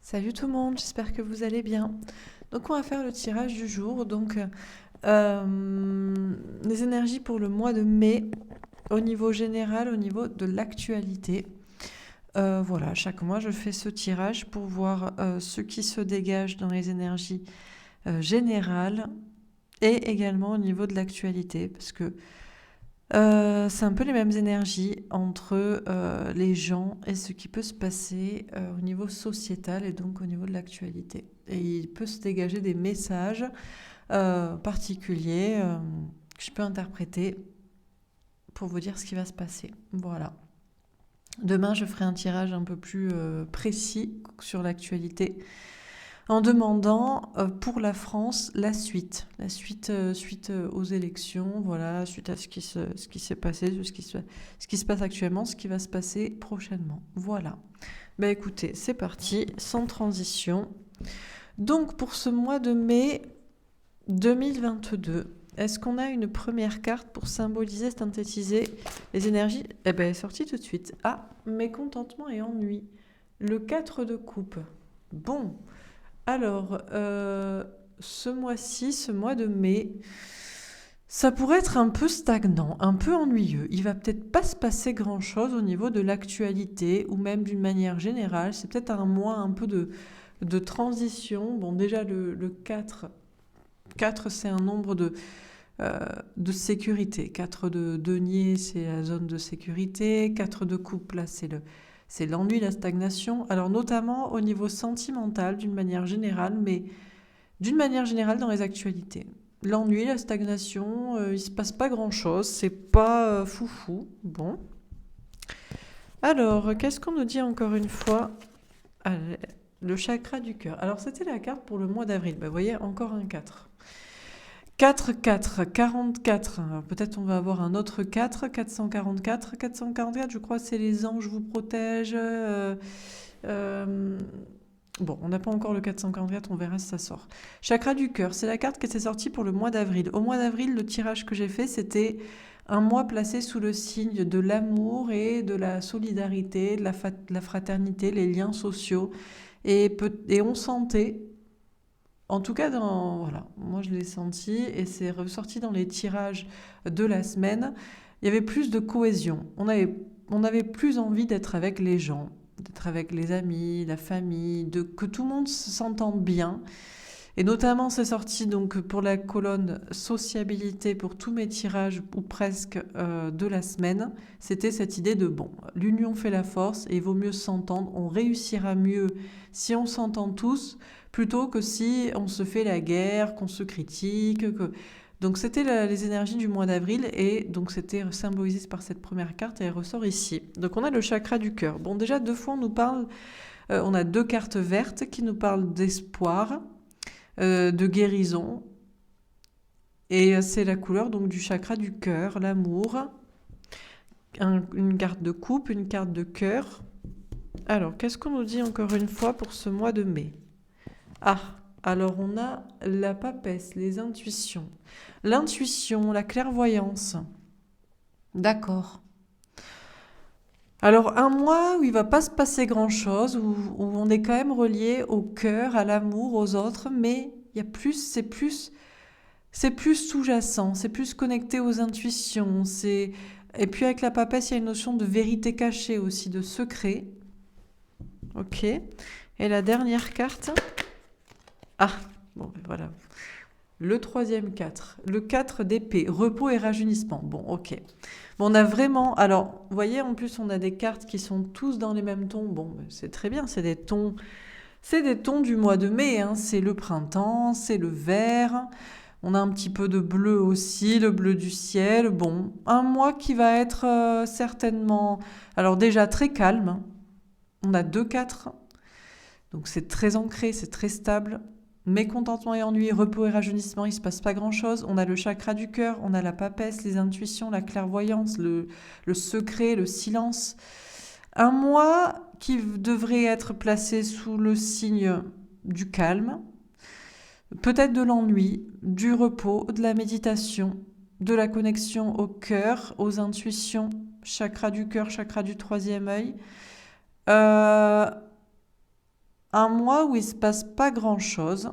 Salut tout le monde, j'espère que vous allez bien. Donc on va faire le tirage du jour. Les énergies pour le mois de mai au niveau général, au niveau de l'actualité. Voilà, chaque mois je fais ce tirage pour voir ce qui se dégage dans les énergies générales et également au niveau de l'actualité, parce que c'est un peu les mêmes énergies entre les gens et ce qui peut se passer au niveau sociétal et donc au niveau de l'actualité. Et il peut se dégager des messages particuliers que je peux interpréter pour vous dire ce qui va se passer. Voilà. Demain, je ferai un tirage un peu plus précis sur l'actualité en demandant pour la France la suite, suite aux élections, voilà, suite à ce qui s'est passé, ce qui se passe actuellement, ce qui va se passer prochainement. Voilà. Ben écoutez, c'est parti, sans transition. Donc pour ce mois de mai 2022, est-ce qu'on a une première carte pour symboliser, synthétiser les énergies? Eh ben, elle est sortie tout de suite. Ah, mécontentement et ennui. Le 4 de coupe. Bon, alors, ce mois-ci, ce mois de mai, ça pourrait être un peu stagnant, un peu ennuyeux. Il va peut-être pas se passer grand-chose au niveau de l'actualité ou même d'une manière générale. C'est peut-être un mois un peu de transition. Bon, déjà, le 4 c'est un nombre de sécurité. 4 de denier, c'est la zone de sécurité. 4 de coupe, là, c'est l'ennui, la stagnation. Alors notamment au niveau sentimental, d'une manière générale, mais d'une manière générale dans les actualités. L'ennui, la stagnation, il se passe pas grand-chose, c'est pas foufou. Bon. Alors, qu'est-ce qu'on nous dit encore une fois? Allez, le chakra du cœur. Alors, c'était la carte pour le mois d'avril. Vous voyez, encore un 4. 4, 4, 44. Alors, peut-être on va avoir un autre 4, 444. 444, je crois, c'est les anges vous protègent. Bon, on n'a pas encore le 444, on verra si ça sort. Chakra du cœur, c'est la carte qui était sortie pour le mois d'avril. Au mois d'avril, le tirage que j'ai fait, c'était un mois placé sous le signe de l'amour et de la solidarité, de la fraternité, les liens sociaux. Et on sentait, en tout cas, voilà, moi je l'ai senti et c'est ressorti dans les tirages de la semaine, il y avait plus de cohésion. On avait plus envie d'être avec les gens, d'être avec les amis, la famille, que tout le monde s'entende bien. Et notamment, c'est sorti donc pour la colonne sociabilité pour tous mes tirages ou presque de la semaine. C'était cette idée de bon, l'union fait la force et il vaut mieux s'entendre. On réussira mieux si on s'entend tous plutôt que si on se fait la guerre, qu'on se critique. Donc c'était les énergies du mois d'avril et donc c'était symbolisé par cette première carte et elle ressort ici. Donc on a le chakra du cœur. Bon, déjà deux fois on nous parle, on a deux cartes vertes qui nous parlent d'espoir, de guérison. Et c'est la couleur donc du chakra du cœur, l'amour. Une carte de coupe, une carte de cœur. Alors, qu'est-ce qu'on nous dit encore une fois pour ce mois de mai? Ah, alors on a la papesse, les intuitions. L'intuition, la clairvoyance. D'accord. Alors un mois où il va pas se passer grand-chose, où on est quand même relié au cœur, à l'amour, aux autres, mais il y a plus, c'est plus sous-jacent, c'est plus connecté aux intuitions. Et puis avec la papesse, il y a une notion de vérité cachée aussi, de secret. Ok. Et la dernière carte. Ah, bon, ben voilà. Le troisième 4. Le 4 d'épée, repos et rajeunissement. Bon, ok. Bon, on a vraiment... Alors, vous voyez, en plus, on a des cartes qui sont tous dans les mêmes tons. Bon, ben, c'est très bien, c'est des tons... C'est des tons du mois de mai, hein. C'est le printemps, c'est le vert. On a un petit peu de bleu aussi, le bleu du ciel. Bon, un mois qui va être certainement... Alors déjà très calme. On a 2 4. Donc c'est très ancré, c'est très stable. Mécontentement et ennui, repos et rajeunissement, il ne se passe pas grand-chose. On a le chakra du cœur, on a la papesse, les intuitions, la clairvoyance, le secret, le silence. Un mois qui devrait être placé sous le signe du calme, peut-être de l'ennui, du repos, de la méditation, de la connexion au cœur, aux intuitions, chakra du cœur, chakra du troisième œil. un mois où il se passe pas grand-chose,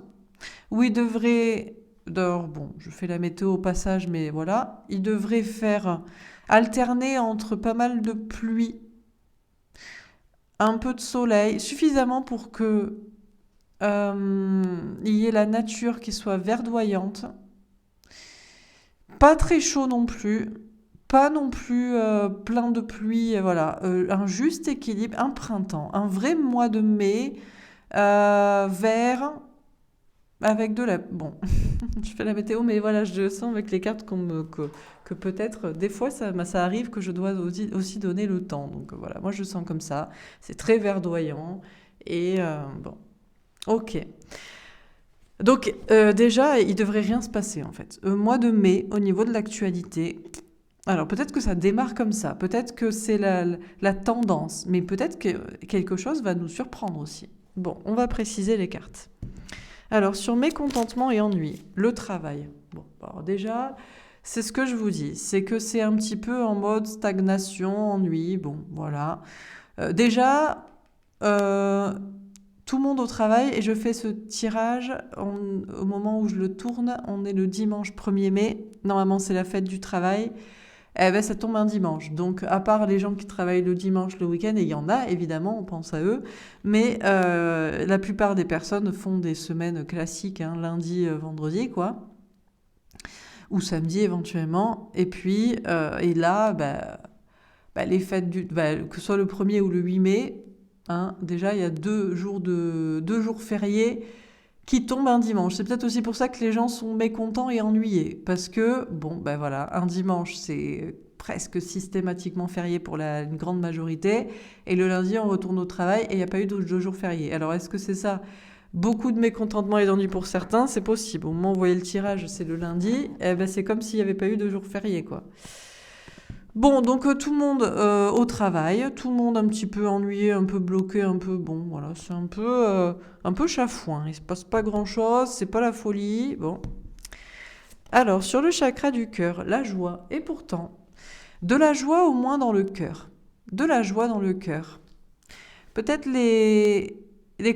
où il devrait... D'ailleurs, bon, je fais la météo au passage, mais voilà, il devrait faire alterner entre pas mal de pluie, un peu de soleil, suffisamment pour que il y ait la nature qui soit verdoyante, pas très chaud non plus, pas non plus plein de pluie, voilà, un juste équilibre, un printemps, un vrai mois de mai, vert, avec de la... Bon, je fais la météo, mais voilà, je sens avec les cartes que peut-être, des fois, ça arrive que je dois aussi donner le temps. Donc voilà, moi je sens comme ça, c'est très verdoyant, et bon, ok. Donc déjà, il devrait rien se passer en fait. Mois de mai, au niveau de l'actualité, alors peut-être que ça démarre comme ça, peut-être que c'est la tendance, mais peut-être que quelque chose va nous surprendre aussi. Bon, on va préciser les cartes. Alors sur mécontentement et ennui, le travail. Bon, alors déjà, c'est ce que je vous dis, c'est que c'est un petit peu en mode stagnation, ennui, bon, voilà. Déjà, tout le monde au travail, et je fais ce tirage au moment où je le tourne, on est le dimanche 1er mai, normalement c'est la fête du travail, eh ben ça tombe un dimanche. Donc à part les gens qui travaillent le dimanche, le week-end, et il y en a évidemment, on pense à eux, mais la plupart des personnes font des semaines classiques, hein, lundi, vendredi, quoi, ou samedi éventuellement, et puis et là, les fêtes que ce soit le 1er ou le 8 mai, hein, déjà il y a deux jours fériés qui tombent un dimanche. C'est peut-être aussi pour ça que les gens sont mécontents et ennuyés. Parce que, bon, ben voilà, un dimanche, c'est presque systématiquement férié pour une grande majorité. Et le lundi, on retourne au travail et il n'y a pas eu de jours fériés. Alors, est-ce que c'est ça? Beaucoup de mécontentement et d'ennui pour certains, c'est possible. Au moment où vous voyez le tirage, c'est le lundi, eh ben, c'est comme s'il n'y avait pas eu de jours fériés, quoi. Bon, donc tout le monde au travail, tout le monde un petit peu ennuyé, un peu bloqué, un peu bon, voilà, c'est un peu chafouin. Il se passe pas grand-chose, c'est pas la folie. Bon. Alors, sur le chakra du cœur, la joie, et pourtant, de la joie au moins dans le cœur. De la joie dans le cœur. Peut-être les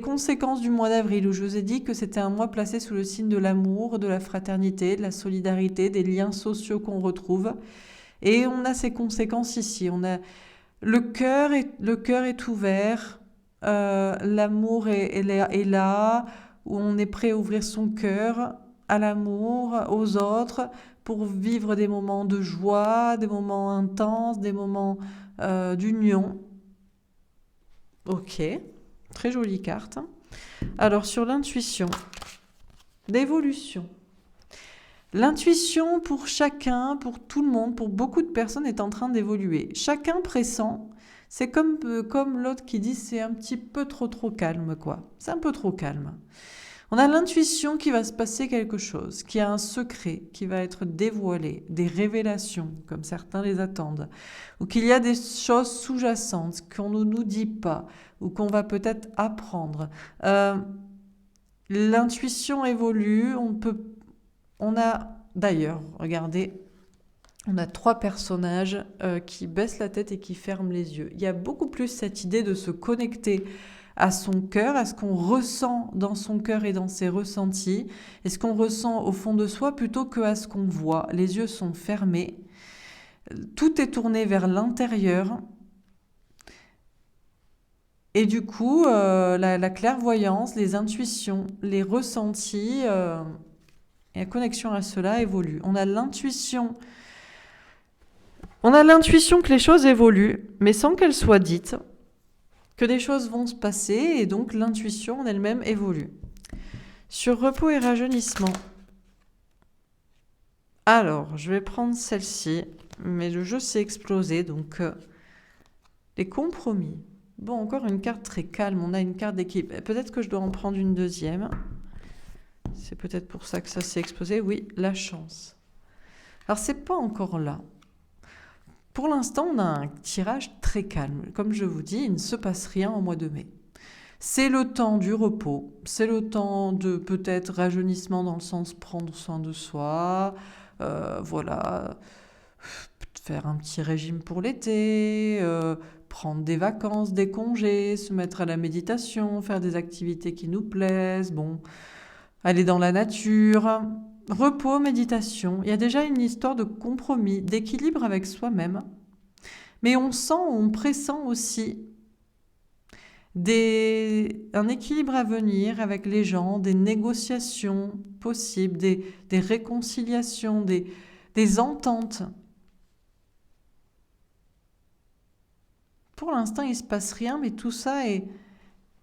conséquences du mois d'avril, où je vous ai dit que c'était un mois placé sous le signe de l'amour, de la fraternité, de la solidarité, des liens sociaux qu'on retrouve. Et on a ces conséquences ici. On a le cœur est ouvert, l'amour est là, où on est prêt à ouvrir son cœur à l'amour, aux autres, pour vivre des moments de joie, des moments intenses, des moments d'union. Ok, très jolie carte. Alors sur l'intuition, d'évolution. L'intuition pour chacun, pour tout le monde, pour beaucoup de personnes est en train d'évoluer. Chacun pressent, c'est comme l'autre qui dit c'est un petit peu trop calme, quoi. C'est un peu trop calme. On a l'intuition qu'il va se passer quelque chose, qu'il y a un secret qui va être dévoilé, des révélations, comme certains les attendent, ou qu'il y a des choses sous-jacentes qu'on ne nous dit pas, ou qu'on va peut-être apprendre. L'intuition évolue, on a d'ailleurs, regardez, on a 3 personnages qui baissent la tête et qui ferment les yeux. Il y a beaucoup plus cette idée de se connecter à son cœur, à ce qu'on ressent dans son cœur et dans ses ressentis, et ce qu'on ressent au fond de soi plutôt qu'à ce qu'on voit. Les yeux sont fermés, tout est tourné vers l'intérieur, et du coup, la clairvoyance, les intuitions, les ressentis... et la connexion à cela évolue. On a l'intuition que les choses évoluent, mais sans qu'elles soient dites, que des choses vont se passer, et donc l'intuition en elle-même évolue. Sur repos et rajeunissement. Alors, je vais prendre celle-ci, mais le jeu s'est explosé, donc les compromis. Bon, encore une carte très calme, on a une carte d'équipe. Peut-être que je dois en prendre une deuxième. C'est peut-être pour ça que ça s'est explosé. Oui, la chance. Alors, c'est pas encore là. Pour l'instant, on a un tirage très calme. Comme je vous dis, il ne se passe rien au mois de mai. C'est le temps du repos, c'est le temps de peut-être rajeunissement dans le sens prendre soin de soi, voilà, faire un petit régime pour l'été, prendre des vacances, des congés, se mettre à la méditation, faire des activités qui nous plaisent, bon, aller dans la nature, repos, méditation. Il y a déjà une histoire de compromis, d'équilibre avec soi-même, mais on sent, on pressent aussi un équilibre à venir avec les gens, des négociations possibles, des réconciliations, des ententes. Pour l'instant, il ne se passe rien, mais tout ça est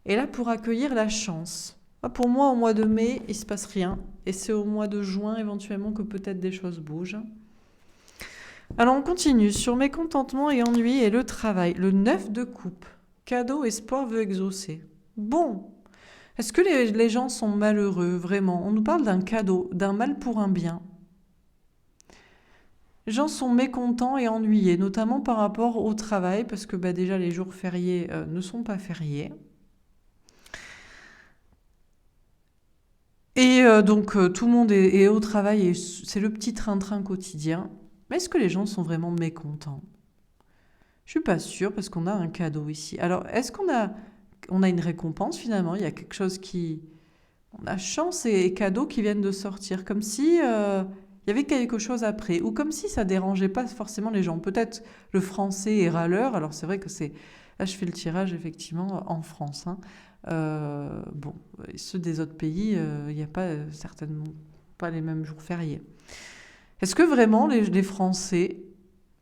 là pour accueillir la chance. Pour moi, au mois de mai, il ne se passe rien. Et c'est au mois de juin, éventuellement, que peut-être des choses bougent. Alors, on continue sur mécontentement et ennui et le travail. Le 9 de coupe. Cadeau, espoir veut exaucer. Bon, est-ce que les gens sont malheureux, vraiment? On nous parle d'un cadeau, d'un mal pour un bien. Les gens sont mécontents et ennuyés, notamment par rapport au travail, parce que déjà les jours fériés ne sont pas fériés. Et donc tout le monde est au travail et c'est le petit train-train quotidien. Mais est-ce que les gens sont vraiment mécontents? Je suis pas sûre parce qu'on a un cadeau ici. Alors, est-ce qu'on a une récompense finalement? Il y a quelque chose qui... On a chance et cadeau qui viennent de sortir, comme si il y avait quelque chose après, ou comme si ça dérangeait pas forcément les gens. Peut-être le français est râleur, alors c'est vrai que c'est... Là, je fais le tirage effectivement en France. Bon, ceux des autres pays, il n'y a pas certainement pas les mêmes jours fériés. Est-ce que vraiment les Français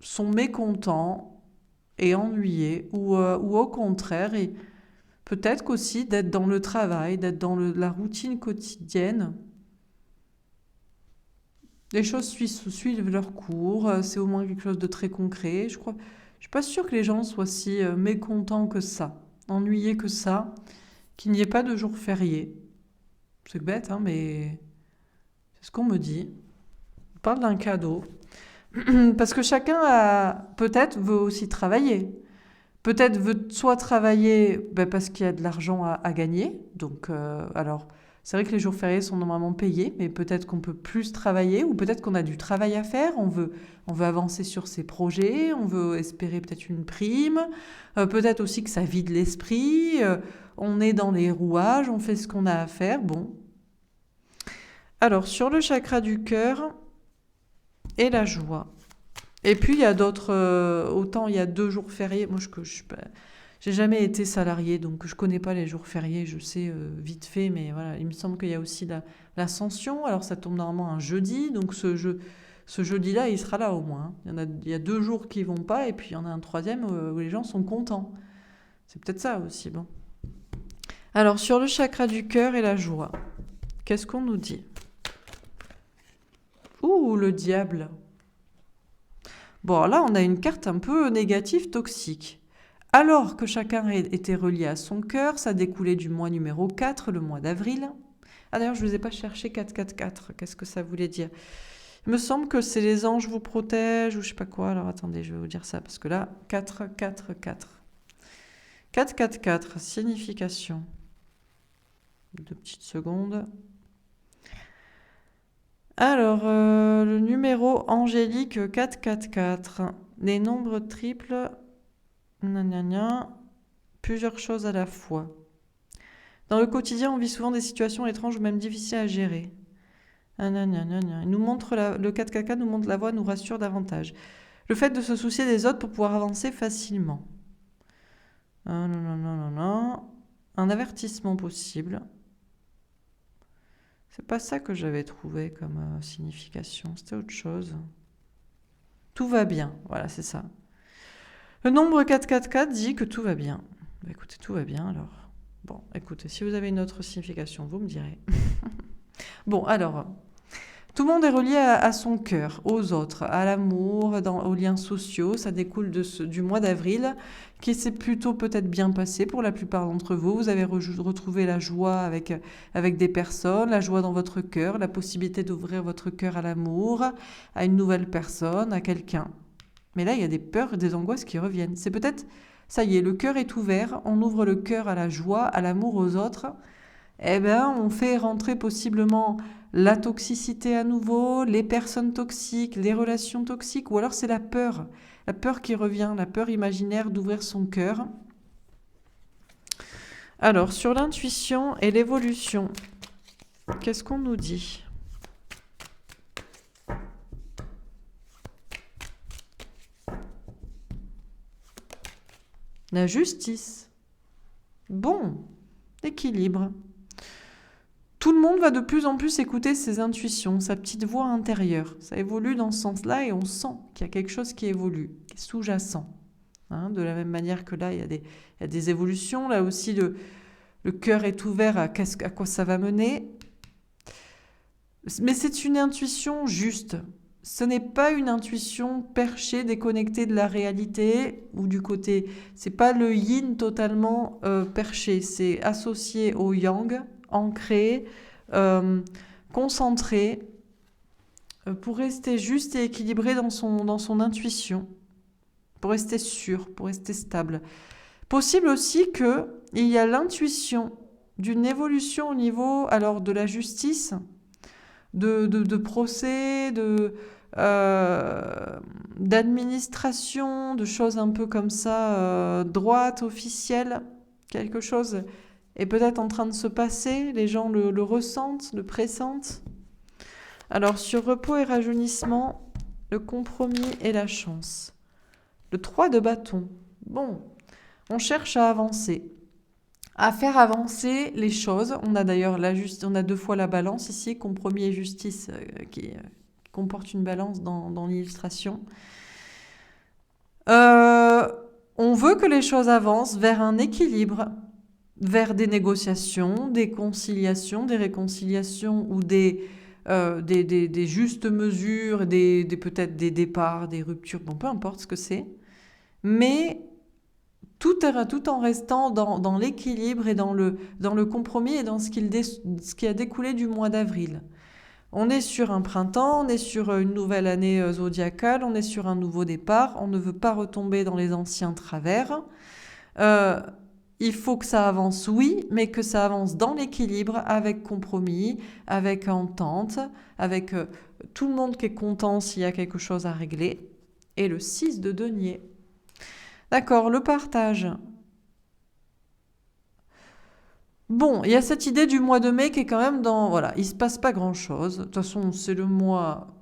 sont mécontents et ennuyés ou au contraire, et peut-être qu'aussi d'être dans le travail, d'être dans la routine quotidienne, les choses suivent leur cours, c'est au moins quelque chose de très concret. Je suis pas sûre que les gens soient si mécontents que ça, ennuyés que ça, qu'il n'y ait pas de jour férié. C'est bête, hein, mais c'est ce qu'on me dit. On parle d'un cadeau. Parce que chacun peut-être veut aussi travailler. Peut-être veut soit travailler parce qu'il y a de l'argent à gagner. Donc, alors, c'est vrai que les jours fériés sont normalement payés, mais peut-être qu'on peut plus travailler ou peut-être qu'on a du travail à faire. On veut avancer sur ses projets, on veut espérer peut-être une prime, peut-être aussi que ça vide l'esprit. On est dans les rouages, on fait ce qu'on a à faire. Bon. Alors, sur le chakra du cœur et la joie. Et puis, il y a d'autres... autant il y a 2 jours fériés. Moi, j'ai jamais été salariée, donc je connais pas les jours fériés. Je sais vite fait, mais voilà. Il me semble qu'il y a aussi l'Ascension. Alors, ça tombe normalement un jeudi. Donc, ce jeudi-là, il sera là au moins. Il y a 2 jours qui vont pas. Et puis, il y en a un troisième où les gens sont contents. C'est peut-être ça aussi, bon. Alors, sur le chakra du cœur et la joie, qu'est-ce qu'on nous dit? Ouh, le diable. Bon, là, on a une carte un peu négative, toxique. Alors que chacun était relié à son cœur, ça découlait du mois numéro 4, le mois d'avril. Ah d'ailleurs, je ne vous ai pas cherché 444. Qu'est-ce que ça voulait dire? Il me semble que c'est les anges vous protègent ou je sais pas quoi. Alors attendez, je vais vous dire ça parce que là, 444. 444, signification. 2 petites secondes. Alors, le numéro angélique 444, les nombres triples, plusieurs choses à la fois. Dans le quotidien, on vit souvent des situations étranges ou même difficiles à gérer. Il nous montre le 444 nous montre la voie, nous rassure davantage. Le fait de se soucier des autres pour pouvoir avancer facilement. Un avertissement possible. C'est pas ça que j'avais trouvé comme signification, c'était autre chose. Tout va bien, voilà, c'est ça. Le nombre 444 dit que tout va bien. Écoutez, tout va bien alors. Bon, écoutez, si vous avez une autre signification, vous me direz. Bon, alors, tout le monde est relié à son cœur, aux autres, à l'amour, aux liens sociaux. Ça découle du mois d'avril, qui s'est plutôt peut-être bien passé pour la plupart d'entre vous. Vous avez retrouvé la joie avec des personnes, la joie dans votre cœur, la possibilité d'ouvrir votre cœur à l'amour, à une nouvelle personne, à quelqu'un. Mais là, il y a des peurs, des angoisses qui reviennent. C'est peut-être, ça y est, le cœur est ouvert, on ouvre le cœur à la joie, à l'amour, aux autres. Eh bien, on fait rentrer possiblement la toxicité à nouveau, les personnes toxiques, les relations toxiques, ou alors c'est la peur. La peur qui revient, la peur imaginaire d'ouvrir son cœur. Alors, sur l'intuition et l'évolution, qu'est-ce qu'on nous dit ? La justice. Bon, équilibre. Tout le monde va de plus en plus écouter ses intuitions, sa petite voix intérieure. Ça évolue dans ce sens-là et on sent qu'il y a quelque chose qui évolue, qui est sous-jacent. Hein, de la même manière que là, il y a des évolutions. Là aussi, le cœur est ouvert à quoi ça va mener. Mais c'est une intuition juste. Ce n'est pas une intuition perchée, déconnectée de la réalité ou du côté. C'est pas le yin totalement perché. C'est associé au yang, ancré, concentré, pour rester juste et équilibré dans son intuition, pour rester sûr, pour rester stable. Possible aussi qu'il y a l'intuition d'une évolution au niveau alors de la justice, de procès, d'administration, de choses un peu comme ça, droites, officielles, quelque chose est peut-être en train de se passer, les gens le ressentent, le pressentent. Alors sur repos et rajeunissement, le compromis et la chance. Le 3 de bâton. Bon, on cherche à avancer, à faire avancer les choses. On a d'ailleurs on a 2 fois la balance ici, compromis et justice, qui comporte une balance dans l'illustration. On veut que les choses avancent vers un équilibre, vers des négociations, des conciliations, des réconciliations ou des justes mesures, peut-être des départs, des ruptures, bon, peu importe ce que c'est. Mais tout en restant dans l'équilibre et dans le compromis et dans ce qui a découlé du mois d'avril. On est sur un printemps, on est sur une nouvelle année zodiacale, on est sur un nouveau départ, on ne veut pas retomber dans les anciens travers. Il faut que ça avance, oui, mais que ça avance dans l'équilibre, avec compromis, avec entente, avec tout le monde qui est content s'il y a quelque chose à régler. Et le 6 de denier. D'accord, le partage. Bon, il y a cette idée du mois de mai qui est quand même voilà, il ne se passe pas grand-chose. De toute façon, c'est le mois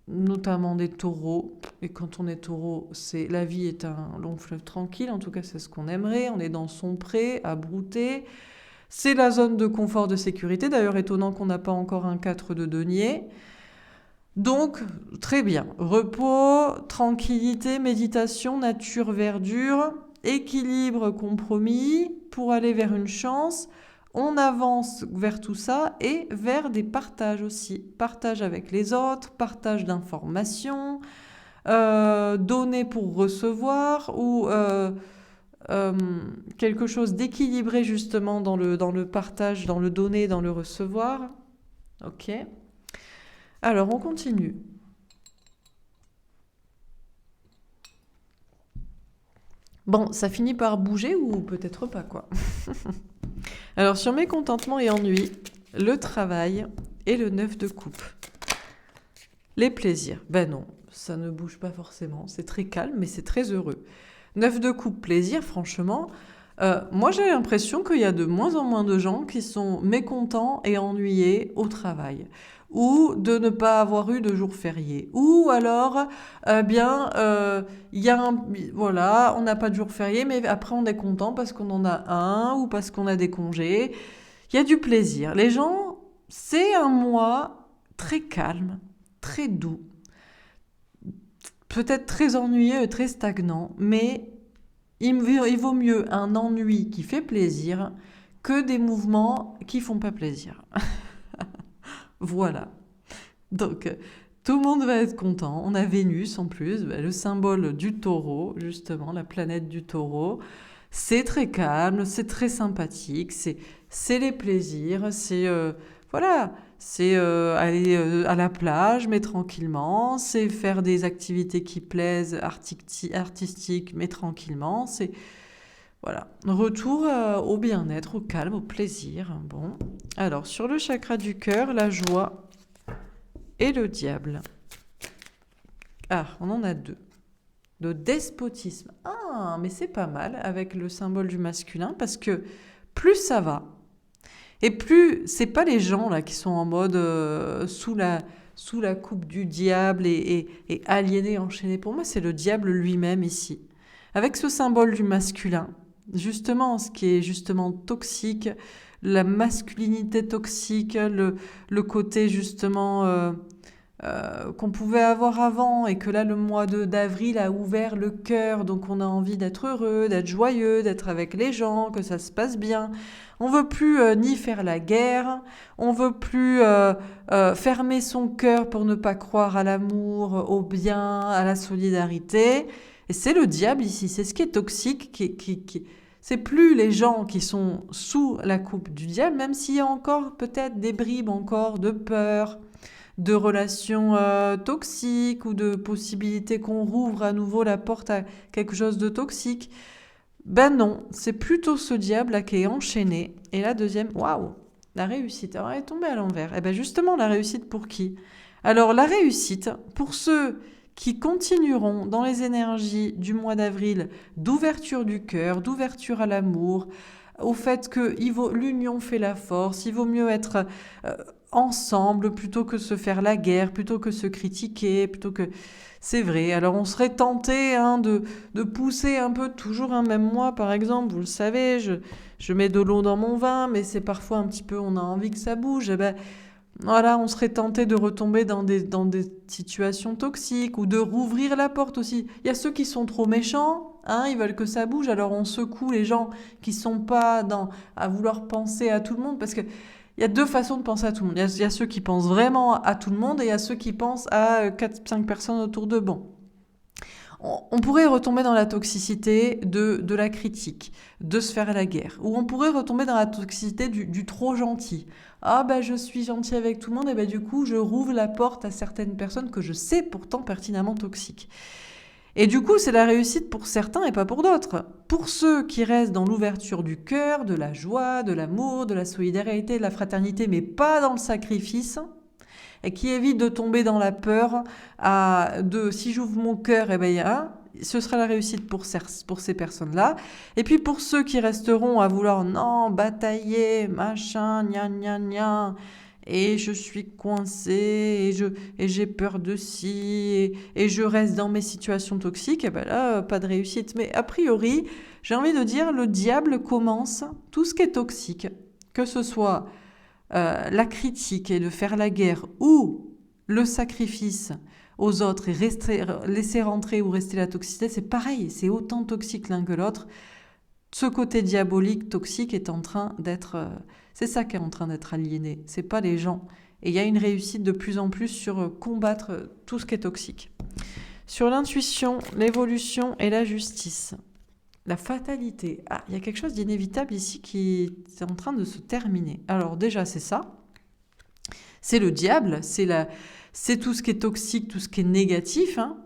notamment des taureaux. Et quand on est taureau, la vie est un long fleuve tranquille. En tout cas, c'est ce qu'on aimerait. On est dans son pré, à brouter. C'est la zone de confort, de sécurité. D'ailleurs, étonnant qu'on n'a pas encore un 4 de denier. Donc, très bien. Repos, tranquillité, méditation, nature, verdure, équilibre, compromis, pour aller vers une chance. On avance vers tout ça et vers des partages aussi. Partage avec les autres, partage d'informations, donner pour recevoir ou quelque chose d'équilibré justement dans le partage, dans le donner, dans le recevoir. Ok. Alors, on continue. Bon, ça finit par bouger ou peut-être pas, quoi. Alors, sur mécontentement et ennui, le travail et le 9 de coupe. Les plaisirs. Ben non, ça ne bouge pas forcément. C'est très calme, mais c'est très heureux. 9 de coupe, plaisir, franchement. Moi, j'ai l'impression qu'il y a de moins en moins de gens qui sont mécontents et ennuyés au travail. Ou de ne pas avoir eu de jour férié. Ou alors, voilà, on n'a pas de jour férié, mais après on est content parce qu'on en a un ou parce qu'on a des congés. Il y a du plaisir. Les gens, c'est un mois très calme, très doux, peut-être très ennuyeux et très stagnant, mais il vaut mieux un ennui qui fait plaisir que des mouvements qui font pas plaisir. Voilà. Donc, tout le monde va être content. On a Vénus en plus, le symbole du taureau, justement, la planète du taureau. C'est très calme, c'est très sympathique, c'est les plaisirs, c'est aller à la plage, mais tranquillement, c'est faire des activités qui plaisent, artistiques, mais tranquillement, c'est... Voilà, retour au bien-être, au calme, au plaisir. Bon, alors sur le chakra du cœur, la joie et le diable. Ah, on en a 2. de despotisme. Ah, mais c'est pas mal avec le symbole du masculin parce que plus ça va, et plus c'est pas les gens là qui sont en mode sous la coupe du diable et aliénés, enchaînés. Pour moi, c'est le diable lui-même ici. Avec ce symbole du masculin, justement, ce qui est justement toxique, la masculinité toxique, le côté justement qu'on pouvait avoir avant et que là le mois d'avril a ouvert le cœur, donc on a envie d'être heureux, d'être joyeux, d'être avec les gens, que ça se passe bien. On veut plus ni faire la guerre, on veut plus fermer son cœur pour ne pas croire à l'amour, au bien, à la solidarité. Et c'est le diable ici, c'est ce qui est toxique, c'est plus les gens qui sont sous la coupe du diable, même s'il y a encore peut-être des bribes encore de peur, de relations toxiques ou de possibilités qu'on rouvre à nouveau la porte à quelque chose de toxique. Ben non, c'est plutôt ce diable là qui est enchaîné. Et la deuxième, waouh, la réussite. Alors elle est tombée à l'envers. Et bien justement, la réussite pour qui? Alors la réussite, pour ceux qui continueront dans les énergies du mois d'avril d'ouverture du cœur, d'ouverture à l'amour, au fait que l'union fait la force, il vaut mieux être ensemble plutôt que se faire la guerre, plutôt que se critiquer, plutôt que... C'est vrai, alors on serait tenté de pousser un peu, toujours même moi par exemple, vous le savez, je mets de l'eau dans mon vin, mais c'est parfois un petit peu, on a envie que ça bouge, et ben voilà, on serait tenté de retomber dans des situations toxiques ou de rouvrir la porte aussi. Il y a ceux qui sont trop méchants, hein, ils veulent que ça bouge, alors on secoue les gens qui sont pas à vouloir penser à tout le monde, parce que il y a deux façons de penser à tout le monde. Il y a ceux qui pensent vraiment à tout le monde et il y a ceux qui pensent à 4-5 personnes autour d'eux. Bon. On pourrait retomber dans la toxicité de la critique, de se faire la guerre. Ou on pourrait retomber dans la toxicité du trop gentil. Ah ben je suis gentil avec tout le monde et ben du coup je rouvre la porte à certaines personnes que je sais pourtant pertinemment toxiques. Et du coup, c'est la réussite pour certains et pas pour d'autres. Pour ceux qui restent dans l'ouverture du cœur, de la joie, de l'amour, de la solidarité, de la fraternité, mais pas dans le sacrifice, et qui évitent de tomber dans la peur de si j'ouvre mon cœur, eh ben, ce sera la réussite pour ces personnes-là. Et puis pour ceux qui resteront à vouloir, non, batailler, machin, gna gna gna, et je suis coincée, et j'ai peur de ci, et je reste dans mes situations toxiques, et ben là, pas de réussite. Mais a priori, j'ai envie de dire, le diable commence tout ce qui est toxique, que ce soit la critique et de faire la guerre, ou le sacrifice aux autres et laisser rentrer ou rester la toxicité, c'est pareil, c'est autant toxique l'un que l'autre. Ce côté diabolique, toxique est en train d'être... c'est ça qui est en train d'être aliéné, c'est pas les gens. Et il y a une réussite de plus en plus sur combattre tout ce qui est toxique. Sur l'intuition, l'évolution et la justice. La fatalité. Ah, il y a quelque chose d'inévitable ici qui est en train de se terminer. Alors déjà, c'est ça. C'est le diable, c'est tout ce qui est toxique, tout ce qui est négatif, hein.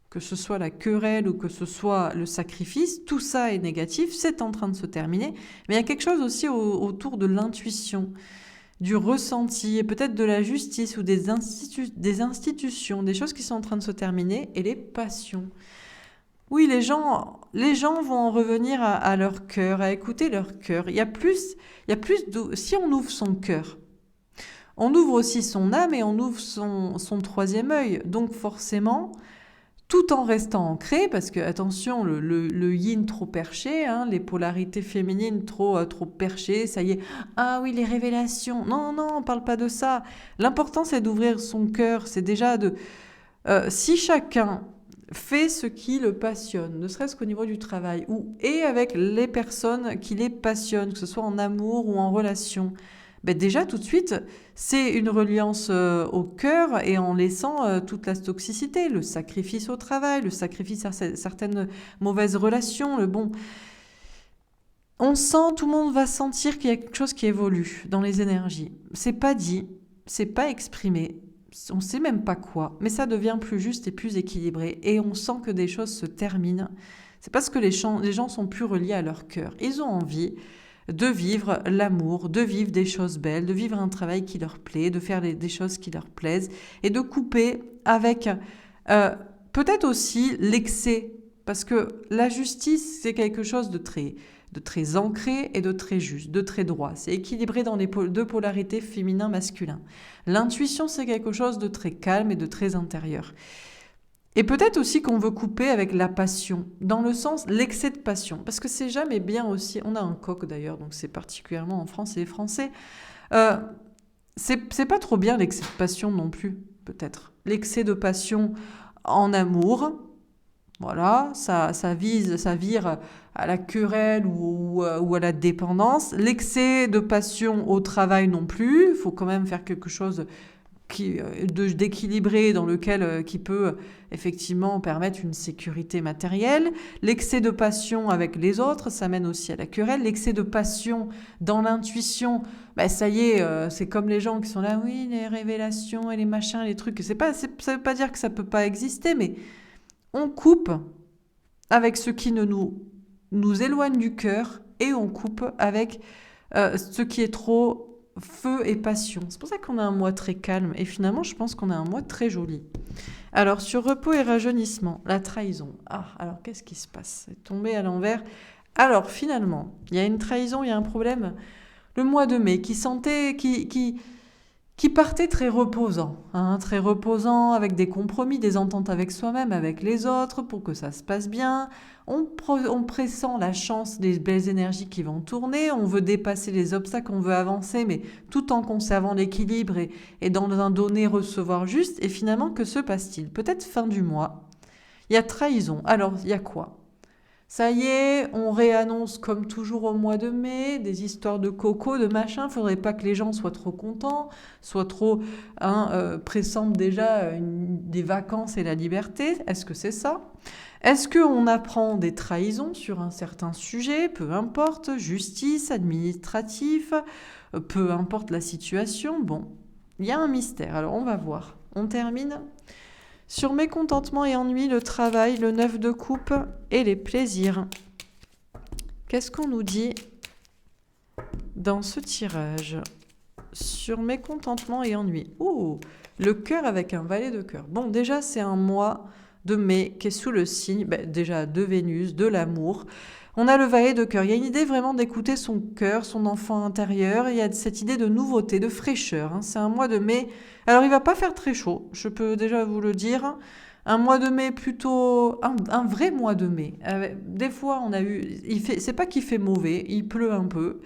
Que ce soit la querelle ou que ce soit le sacrifice, tout ça est négatif, c'est en train de se terminer. Mais il y a quelque chose aussi autour de l'intuition, du ressenti et peut-être de la justice ou des institutions, des choses qui sont en train de se terminer, et les passions. Oui, les gens vont en revenir à leur cœur, à écouter leur cœur. Il y a plus si on ouvre son cœur, on ouvre aussi son âme et on ouvre son troisième œil. Donc forcément, tout en restant ancré, parce que attention, le yin trop perché, hein, les polarités féminines trop perchées, ça y est, ah oui, les révélations. Non, non, on parle pas de ça. L'important, c'est d'ouvrir son cœur. C'est déjà si chacun fait ce qui le passionne, ne serait-ce qu'au niveau du travail, et avec les personnes qui les passionnent, que ce soit en amour ou en relation, ben déjà tout de suite, c'est une reliance au cœur et en laissant toute la toxicité, le sacrifice au travail, le sacrifice à certaines mauvaises relations, le bon. On sent, tout le monde va sentir qu'il y a quelque chose qui évolue dans les énergies. C'est pas dit, c'est pas exprimé, on sait même pas quoi, mais ça devient plus juste et plus équilibré et on sent que des choses se terminent. C'est parce que les gens sont plus reliés à leur cœur. Ils ont envie de vivre l'amour, de vivre des choses belles, de vivre un travail qui leur plaît, de faire des choses qui leur plaisent et de couper avec peut-être aussi l'excès, parce que la justice, c'est quelque chose de très ancré et de très juste, de très droit. C'est équilibré dans les deux polarités féminin-masculin. L'intuition, c'est quelque chose de très calme et de très intérieur. Et peut-être aussi qu'on veut couper avec la passion, dans le sens l'excès de passion, parce que c'est jamais bien aussi. On a un coq d'ailleurs, donc c'est particulièrement en France et les Français. C'est pas trop bien l'excès de passion non plus, peut-être. L'excès de passion en amour, voilà, ça vire à la querelle ou à la dépendance. L'excès de passion au travail non plus, il faut quand même faire quelque chose d'équilibré dans lequel qui peut effectivement permettre une sécurité matérielle. L'excès de passion avec les autres, ça mène aussi à la querelle. L'excès de passion dans l'intuition, ça y est, c'est comme les gens qui sont là, oui, les révélations et les machins, les trucs. Ça veut pas dire que ça peut pas exister, mais on coupe avec ce qui nous éloigne du cœur et on coupe avec ce qui est trop feu et passion. C'est pour ça qu'on a un mois très calme et finalement je pense qu'on a un mois très joli. Alors sur repos et rajeunissement, la trahison. Ah, alors qu'est-ce qui se passe? C'est tombé à l'envers. Alors finalement, il y a une trahison, il y a un problème. Le mois de mai qui partait très reposant, très reposant avec des compromis, des ententes avec soi-même, avec les autres pour que ça se passe bien. On pressent la chance des belles énergies qui vont tourner, on veut dépasser les obstacles, on veut avancer, mais tout en conservant l'équilibre et dans un donner-recevoir juste. Et finalement, que se passe-t-il? Peut-être fin du mois, il y a trahison. Alors, il y a quoi? Ça y est, on réannonce comme toujours au mois de mai, des histoires de coco, de machin. Faudrait pas que les gens soient trop contents, soient trop pressentent déjà des vacances et la liberté. Est-ce que c'est ça? Est-ce qu'on apprend des trahisons sur un certain sujet? Peu importe, justice, administratif, peu importe la situation. Bon, il y a un mystère. Alors on va voir. On termine. Sur mécontentement et ennui, le travail, le 9 de coupe et les plaisirs. Qu'est-ce qu'on nous dit dans ce tirage? Sur mécontentement et ennui. Ouh, le cœur avec un valet de cœur. Bon, déjà, c'est un mois de mai qui est sous le signe, déjà de Vénus, de l'amour. On a le valet de cœur. Il y a une idée vraiment d'écouter son cœur, son enfant intérieur. Il y a cette idée de nouveauté, de fraîcheur. C'est un mois de mai. Alors, il va pas faire très chaud, je peux déjà vous le dire. Un mois de mai plutôt... Un vrai mois de mai. Des fois, on a eu... C'est pas qu'il fait mauvais, il pleut un peu.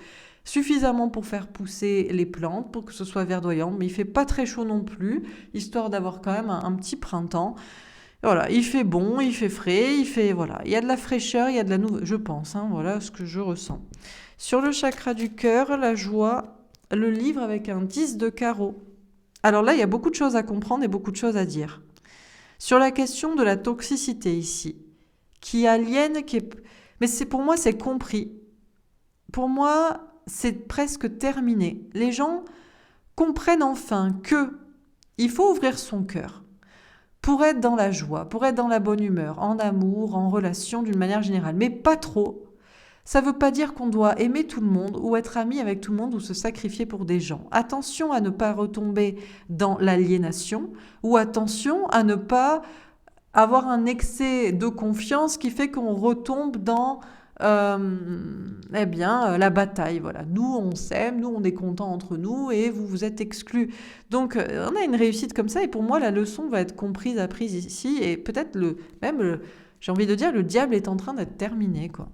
Suffisamment pour faire pousser les plantes, pour que ce soit verdoyant. Mais il fait pas très chaud non plus, histoire d'avoir quand même un petit printemps. Voilà, il fait bon, il fait frais, voilà, il y a de la fraîcheur, il y a de la nouvelle, je pense, voilà ce que je ressens. Sur le chakra du cœur, la joie, le livre avec un 10 de carreau. Alors là, il y a beaucoup de choses à comprendre et beaucoup de choses à dire. Sur la question de la toxicité ici, qui aliène, mais pour moi, c'est compris. Pour moi, c'est presque terminé. Les gens comprennent enfin que il faut ouvrir son cœur. Pour être dans la joie, pour être dans la bonne humeur, en amour, en relation d'une manière générale, mais pas trop. Ça ne veut pas dire qu'on doit aimer tout le monde ou être ami avec tout le monde ou se sacrifier pour des gens. Attention à ne pas retomber dans l'aliénation ou attention à ne pas avoir un excès de confiance qui fait qu'on retombe dans la bataille. Voilà. Nous, on s'aime, nous, on est contents entre nous et vous êtes exclus. Donc, on a une réussite comme ça et pour moi, la leçon va être apprise ici et peut-être j'ai envie de dire, le diable est en train d'être terminé, quoi.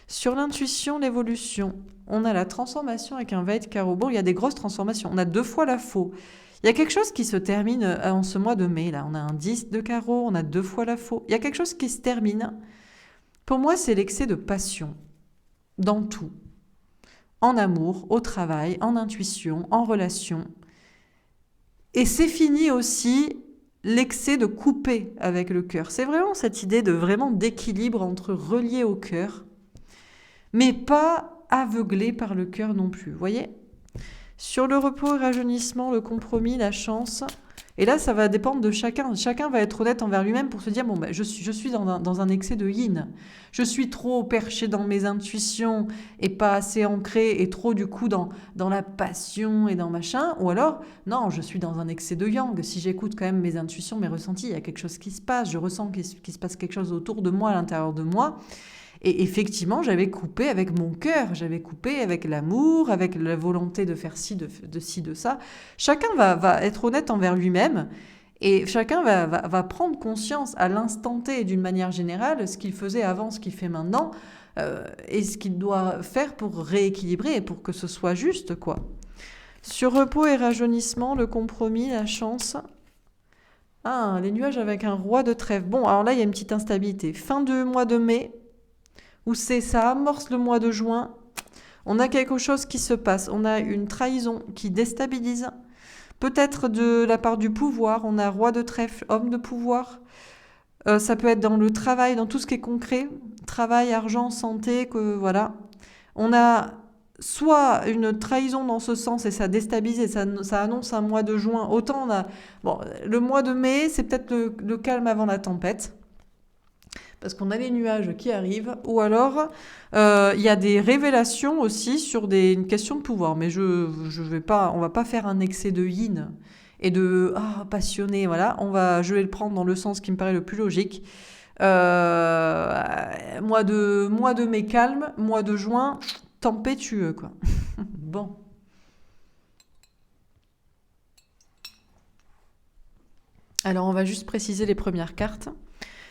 Sur l'intuition, l'évolution, on a la transformation avec un valet de carreau. Bon, il y a des grosses transformations. On a 2 fois la faux. Il y a quelque chose qui se termine en ce mois de mai. Là, on a un 10 de carreau, on a 2 fois la faux. Il y a quelque chose qui se termine. Pour moi, c'est l'excès de passion dans tout. En amour, au travail, en intuition, en relation. Et c'est fini aussi l'excès de couper avec le cœur. C'est vraiment cette idée de vraiment d'équilibre entre relié au cœur, mais pas aveuglé par le cœur non plus. Vous voyez ? Sur le repos et rajeunissement, le compromis, la chance Et là, ça va dépendre de chacun. Chacun va être honnête envers lui-même pour se dire, bon, ben, je suis dans un excès de yin. Je suis trop perché dans mes intuitions et pas assez ancré et trop du coup dans la passion et dans machin. Ou alors, non, je suis dans un excès de yang. Si j'écoute quand même mes intuitions, mes ressentis, il y a quelque chose qui se passe. Je ressens qu'il se passe quelque chose autour de moi, à l'intérieur de moi. Et effectivement, j'avais coupé avec mon cœur, j'avais coupé avec l'amour, avec la volonté de faire ci, de ci, de ça. Chacun va être honnête envers lui-même et chacun va prendre conscience à l'instant T et d'une manière générale ce qu'il faisait avant, ce qu'il fait maintenant et ce qu'il doit faire pour rééquilibrer et pour que ce soit juste, quoi. Sur repos et rajeunissement, le compromis, la chance. Ah, les nuages avec un roi de trèfle. Bon, alors là, il y a une petite instabilité. Fin du mois de mai, où ça amorce le mois de juin, on a quelque chose qui se passe, on a une trahison qui déstabilise, peut-être de la part du pouvoir, on a roi de trèfle, homme de pouvoir, ça peut être dans le travail, dans tout ce qui est concret, travail, argent, santé, que voilà. On a soit une trahison dans ce sens et ça déstabilise et ça annonce un mois de juin, autant on a... Bon, le mois de mai, c'est peut-être le calme avant la tempête, parce qu'on a les nuages qui arrivent, ou alors il y a des révélations aussi sur une question de pouvoir, mais je vais pas, on va pas faire un excès de yin et de passionné, voilà, je vais le prendre dans le sens qui me paraît le plus logique. Mois de mai calme, mois de juin tempétueux, quoi. Bon. Alors on va juste préciser les premières cartes.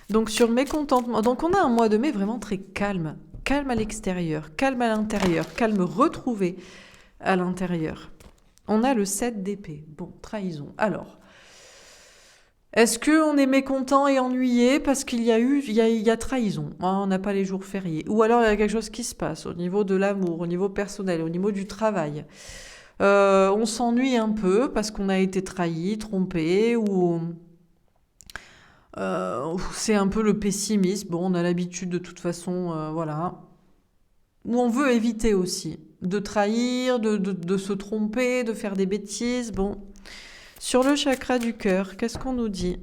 Donc sur mécontentement, donc on a un mois de mai vraiment très calme, calme à l'extérieur, calme à l'intérieur, calme retrouvé à l'intérieur. On a le 7 d'épée, bon, trahison. Alors, est-ce qu'on est mécontent et ennuyé parce qu'il y a trahison, on n'a pas les jours fériés, ou alors il y a quelque chose qui se passe au niveau de l'amour, au niveau personnel, au niveau du travail. On s'ennuie un peu parce qu'on a été trahi, trompé, ou... c'est un peu le pessimisme. Bon, on a l'habitude de toute façon, voilà. Ou on veut éviter aussi de trahir, de se tromper, de faire des bêtises. Bon. Sur le chakra du cœur, qu'est-ce qu'on nous dit?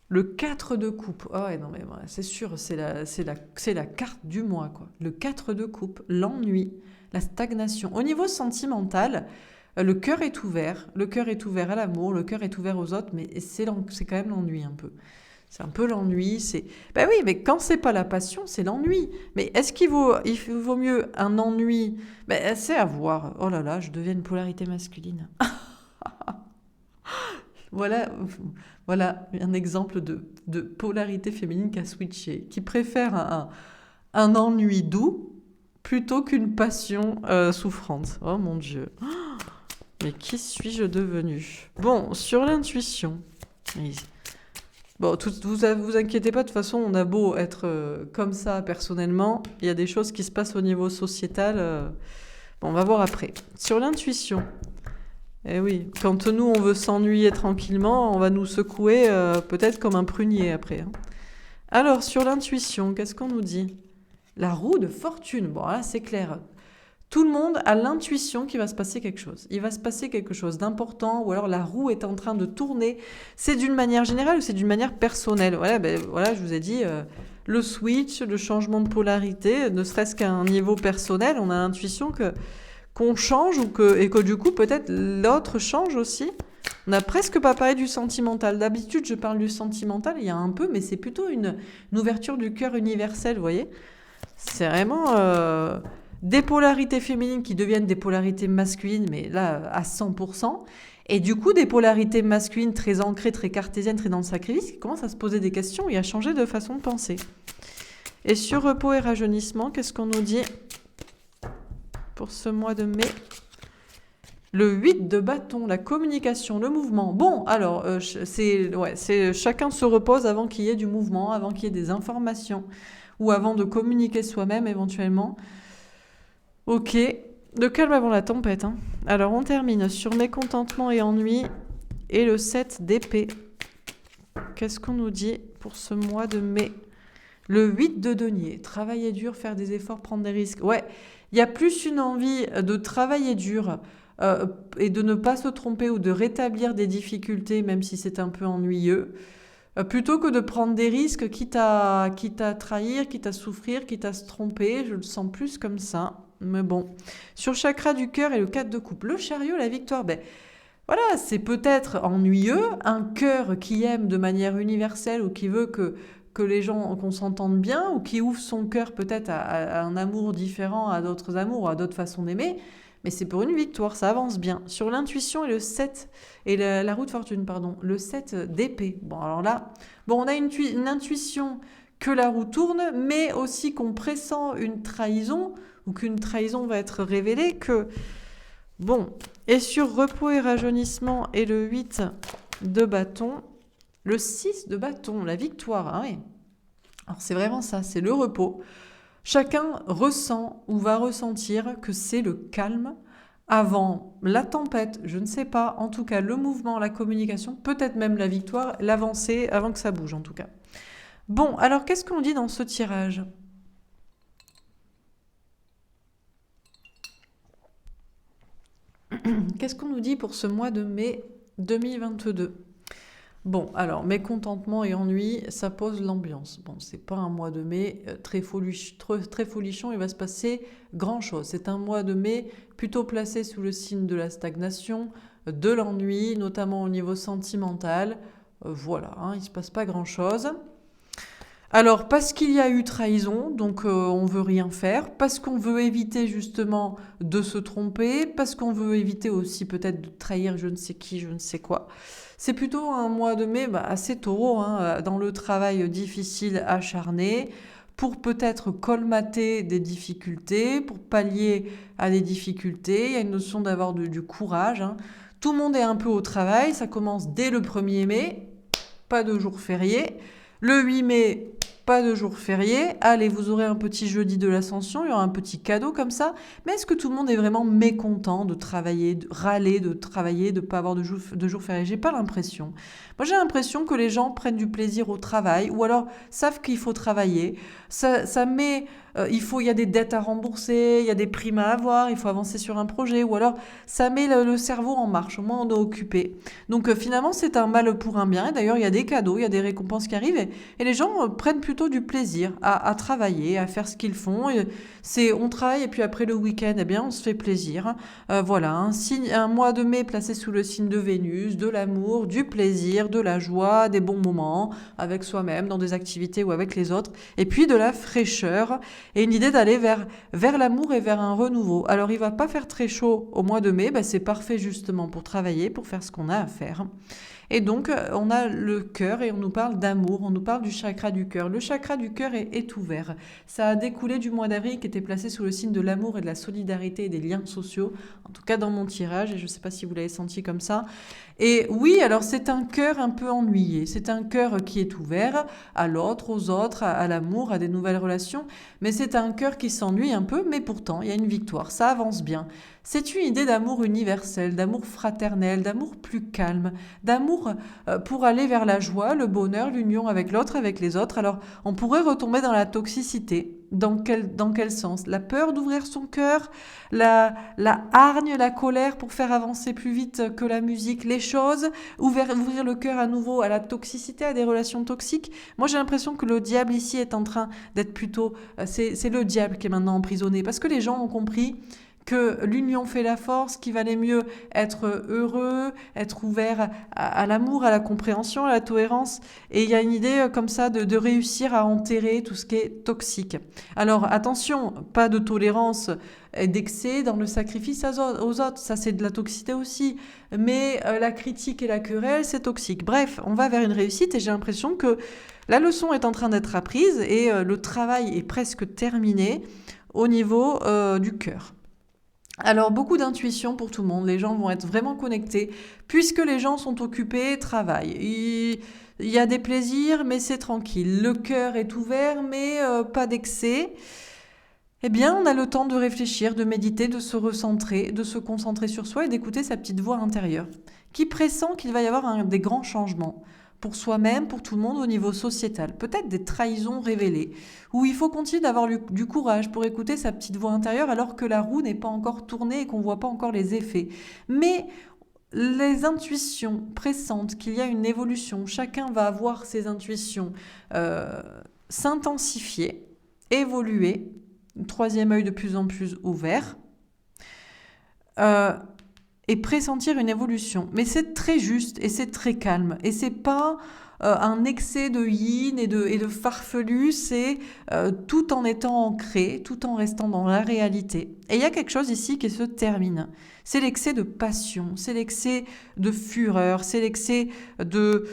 Le 4 de coupe. Ah ouais, non mais voilà, c'est sûr, c'est la carte du mois, quoi. Le 4 de coupe, l'ennui, la stagnation. Au niveau sentimental, le cœur est ouvert à l'amour, le cœur est ouvert aux autres, mais c'est quand même l'ennui un peu. C'est un peu l'ennui, Ben oui, mais quand c'est pas la passion, c'est l'ennui. Mais est-ce qu'il vaut mieux un ennui? Ben, c'est à voir. Oh là là, je deviens une polarité masculine. Voilà, voilà un exemple de polarité féminine qui a switché, qui préfère un ennui doux plutôt qu'une passion souffrante. Oh mon Dieu. Mais qui suis-je devenue? Bon, sur l'intuition. Bon, vous inquiétez pas, de toute façon, on a beau être comme ça personnellement, il y a des choses qui se passent au niveau sociétal. Bon, on va voir après. Sur l'intuition. Eh oui, quand nous, on veut s'ennuyer tranquillement, on va nous secouer peut-être comme un prunier après. Hein. Alors, sur l'intuition, qu'est-ce qu'on nous dit? La roue de fortune. Bon, là, c'est clair. Tout le monde a l'intuition qu'il va se passer quelque chose. Il va se passer quelque chose d'important, ou alors la roue est en train de tourner. C'est d'une manière générale ou c'est d'une manière personnelle? Voilà, voilà, je vous ai dit, le switch, le changement de polarité, ne serait-ce qu'à un niveau personnel, on a l'intuition qu'on change et que du coup, peut-être l'autre change aussi. On n'a presque pas parlé du sentimental. D'habitude, je parle du sentimental, il y a un peu, mais c'est plutôt une ouverture du cœur universel, vous voyez? C'est vraiment... des polarités féminines qui deviennent des polarités masculines, mais là, à 100%. Et du coup, des polarités masculines très ancrées, très cartésiennes, très dans le sacrifice, qui commencent à se poser des questions et à changer de façon de penser. Et sur repos et rajeunissement, qu'est-ce qu'on nous dit pour ce mois de mai? Le 8 de bâton, la communication, le mouvement. Bon, alors, chacun se repose avant qu'il y ait du mouvement, avant qu'il y ait des informations, ou avant de communiquer soi-même éventuellement. Ok, de calme avant la tempête. Hein. Alors on termine sur mécontentement et ennui et le 7 d'épée. Qu'est-ce qu'on nous dit pour ce mois de mai? Le 8 de denier, travailler dur, faire des efforts, prendre des risques. Ouais, il y a plus une envie de travailler dur, euh, et de ne pas se tromper ou de rétablir des difficultés, même si c'est un peu ennuyeux, plutôt que de prendre des risques, quitte à trahir, quitte à souffrir, quitte à se tromper. Je le sens plus comme ça. Mais bon. Sur le chakra du cœur et le 4 de coupe. Le chariot, la victoire, ben voilà, c'est peut-être ennuyeux. Un cœur qui aime de manière universelle ou qui veut que les gens, qu'on s'entende bien, ou qui ouvre son cœur peut-être à un amour différent, à d'autres amours, ou à d'autres façons d'aimer. Mais c'est pour une victoire, ça avance bien. Sur l'intuition et le 7, et la roue de fortune, pardon, le 7 d'épée. Bon, alors là, bon, on a une intuition que la roue tourne, mais aussi qu'on pressent une trahison, ou qu'une trahison va être révélée, que... Bon, et sur repos et rajeunissement et le 8 de bâton, le 6 de bâton, la victoire, ah oui. Alors c'est vraiment ça, c'est le repos. Chacun ressent ou va ressentir que c'est le calme avant la tempête, je ne sais pas, en tout cas le mouvement, la communication, peut-être même la victoire, l'avancée avant que ça bouge en tout cas. Bon, alors qu'est-ce qu'on dit dans ce tirage ? Qu'est-ce qu'on nous dit pour ce mois de mai 2022 ? Bon, alors, mécontentement et ennui, ça pose l'ambiance. Bon, c'est pas un mois de mai très folichon, il va se passer grand-chose. C'est un mois de mai plutôt placé sous le signe de la stagnation, de l'ennui, notamment au niveau sentimental. Voilà, hein, il se passe pas grand-chose. Alors, parce qu'il y a eu trahison, donc on veut rien faire, parce qu'on veut éviter justement de se tromper, parce qu'on veut éviter aussi peut-être de trahir je ne sais qui, je ne sais quoi. C'est plutôt un mois de mai assez taureau, hein, dans le travail difficile, acharné, pour peut-être colmater des difficultés, pour pallier à des difficultés. Il y a une notion d'avoir du courage, hein. Tout le monde est un peu au travail, ça commence dès le 1er mai, pas de jour férié. Le 8 mai, pas de jour férié. Allez, vous aurez un petit jeudi de l'Ascension, il y aura un petit cadeau comme ça. Mais est-ce que tout le monde est vraiment mécontent de travailler, de râler, de travailler, de ne pas avoir de jour férié ? J'ai pas l'impression. Moi, j'ai l'impression que les gens prennent du plaisir au travail ou alors savent qu'il faut travailler. Ça met... il y a des dettes à rembourser, il y a des primes à avoir, il faut avancer sur un projet, ou alors ça met le cerveau en marche, au moins on est occupé. Donc finalement c'est un mal pour un bien, et d'ailleurs il y a des cadeaux, il y a des récompenses qui arrivent, et les gens prennent plutôt du plaisir à travailler, à faire ce qu'ils font. On travaille et puis après le week-end, eh bien on se fait plaisir. Voilà, un mois de mai placé sous le signe de Vénus, de l'amour, du plaisir, de la joie, des bons moments avec soi-même, dans des activités ou avec les autres, et puis de la fraîcheur et une idée d'aller vers l'amour et vers un renouveau. Alors il va pas faire très chaud au mois de mai, c'est parfait justement pour travailler, pour faire ce qu'on a à faire. Et donc on a le cœur et on nous parle d'amour, on nous parle du chakra du cœur. Le chakra du cœur est ouvert. Ça a découlé du mois d'avril qui était placé sous le signe de l'amour et de la solidarité et des liens sociaux, en tout cas dans mon tirage, et je ne sais pas si vous l'avez senti comme ça. Et oui, alors c'est un cœur un peu ennuyé, c'est un cœur qui est ouvert à l'autre, aux autres, à l'amour, à des nouvelles relations, mais c'est un cœur qui s'ennuie un peu, mais pourtant il y a une victoire, ça avance bien. C'est une idée d'amour universel, d'amour fraternel, d'amour plus calme, d'amour pour aller vers la joie, le bonheur, l'union avec l'autre, avec les autres. Alors on pourrait retomber dans la toxicité. Dans quel sens ? La peur d'ouvrir son cœur, la hargne, la colère pour faire avancer plus vite que la musique les choses, ouvrir le cœur à nouveau à la toxicité, à des relations toxiques. Moi j'ai l'impression que le diable ici est en train d'être plutôt... c'est le diable qui est maintenant emprisonné, parce que les gens ont compris que l'union fait la force, qu'il valait mieux être heureux, être ouvert à l'amour, à la compréhension, à la tolérance. Et il y a une idée comme ça de réussir à enterrer tout ce qui est toxique. Alors attention, pas de tolérance et d'excès dans le sacrifice aux autres, ça c'est de la toxicité aussi. Mais la critique et la querelle, c'est toxique. Bref, on va vers une réussite et j'ai l'impression que la leçon est en train d'être apprise et le travail est presque terminé au niveau du cœur. Alors beaucoup d'intuition pour tout le monde, les gens vont être vraiment connectés puisque les gens sont occupés, travaillent. Il y a des plaisirs mais c'est tranquille, le cœur est ouvert mais pas d'excès. Eh bien on a le temps de réfléchir, de méditer, de se recentrer, de se concentrer sur soi et d'écouter sa petite voix intérieure qui pressent qu'il va y avoir des grands changements. pour soi-même, pour tout le monde au niveau sociétal. Peut-être des trahisons révélées, où il faut continuer d'avoir du courage pour écouter sa petite voix intérieure alors que la roue n'est pas encore tournée et qu'on ne voit pas encore les effets. Mais les intuitions pressentent qu'il y a une évolution. Chacun va avoir ses intuitions s'intensifier, évoluer, troisième œil de plus en plus ouvert, et pressentir une évolution. Mais c'est très juste et c'est très calme. Et c'est pas un excès de yin et de farfelu, c'est tout en étant ancré, tout en restant dans la réalité. Et il y a quelque chose ici qui se termine. C'est l'excès de passion, c'est l'excès de fureur, c'est l'excès de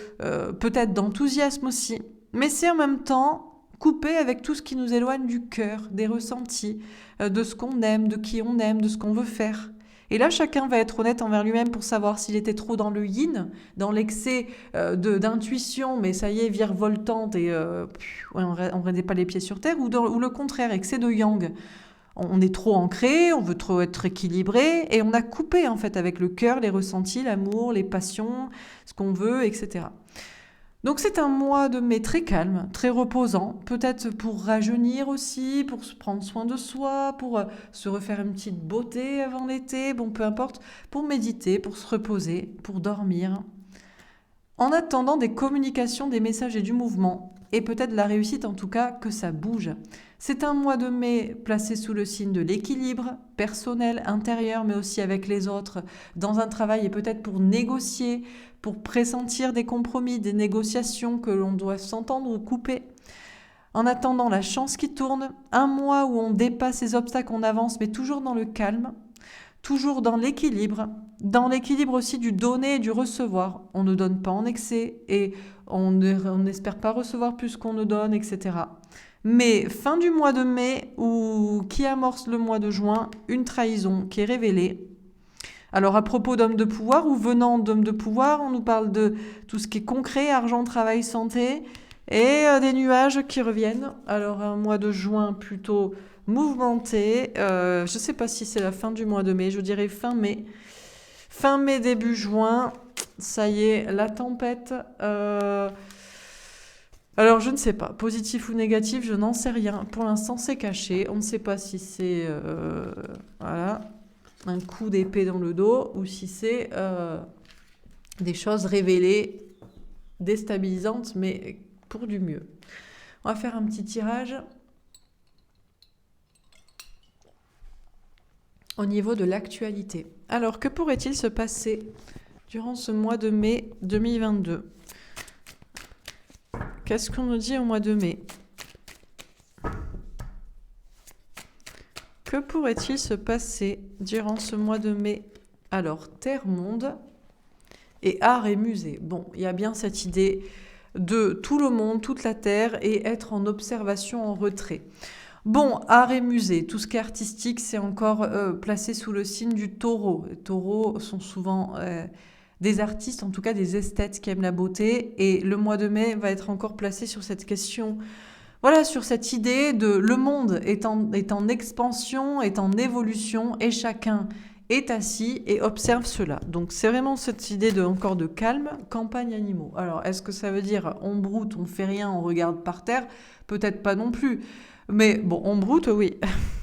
peut-être d'enthousiasme aussi. Mais c'est en même temps coupé avec tout ce qui nous éloigne du cœur, des ressentis, de ce qu'on aime, de qui on aime, de ce qu'on veut faire. Et là, chacun va être honnête envers lui-même pour savoir s'il était trop dans le yin, dans l'excès d'intuition, mais ça y est, virevoltante et on ne rendait pas les pieds sur terre, ou le contraire, excès de yang. On est trop ancré, on veut trop être équilibré, et on a coupé en fait avec le cœur les ressentis, l'amour, les passions, ce qu'on veut, etc. Donc c'est un mois de mai très calme, très reposant, peut-être pour rajeunir aussi, pour se prendre soin de soi, pour se refaire une petite beauté avant l'été, bon peu importe, pour méditer, pour se reposer, pour dormir. En attendant des communications, des messages et du mouvement, et peut-être la réussite en tout cas, que ça bouge. C'est un mois de mai placé sous le signe de l'équilibre personnel, intérieur, mais aussi avec les autres, dans un travail et peut-être pour négocier, pour pressentir des compromis, des négociations que l'on doit s'entendre ou couper. En attendant la chance qui tourne, un mois où on dépasse les obstacles, on avance, mais toujours dans le calme, toujours dans l'équilibre aussi du donner et du recevoir. On ne donne pas en excès et on n'espère pas recevoir plus qu'on ne donne, etc. Mais fin du mois de mai, ou qui amorce le mois de juin, une trahison qui est révélée. Alors à propos d'hommes de pouvoir ou venant d'hommes de pouvoir, on nous parle de tout ce qui est concret, argent, travail, santé, et des nuages qui reviennent. Alors un mois de juin plutôt mouvementé. Je ne sais pas si c'est la fin du mois de mai, je dirais fin mai. Fin mai, début juin, ça y est, la tempête. Alors je ne sais pas, positif ou négatif, je n'en sais rien. Pour l'instant c'est caché, on ne sait pas si c'est voilà, un coup d'épée dans le dos ou si c'est des choses révélées, déstabilisantes, mais pour du mieux. On va faire un petit tirage au niveau de l'actualité. Alors, que pourrait-il se passer durant ce mois de mai 2022 ? Qu'est-ce qu'on nous dit au mois de mai ? Que pourrait-il se passer durant ce mois de mai ? Alors, terre-monde et art et musée. Bon, il y a bien cette idée de tout le monde, toute la Terre, et être en observation, en retrait. Bon, art et musée, tout ce qui est artistique, c'est encore placé sous le signe du taureau. Les taureaux sont souvent des artistes, en tout cas des esthètes qui aiment la beauté, et le mois de mai va être encore placé sur cette question, voilà, sur cette idée de le monde est en expansion, est en évolution, et chacun est assis et observe cela. Donc c'est vraiment cette idée encore de calme, campagne animaux. Alors est-ce que ça veut dire on broute, on fait rien, on regarde par terre ? Peut-être pas non plus. Mais bon, on broute, oui,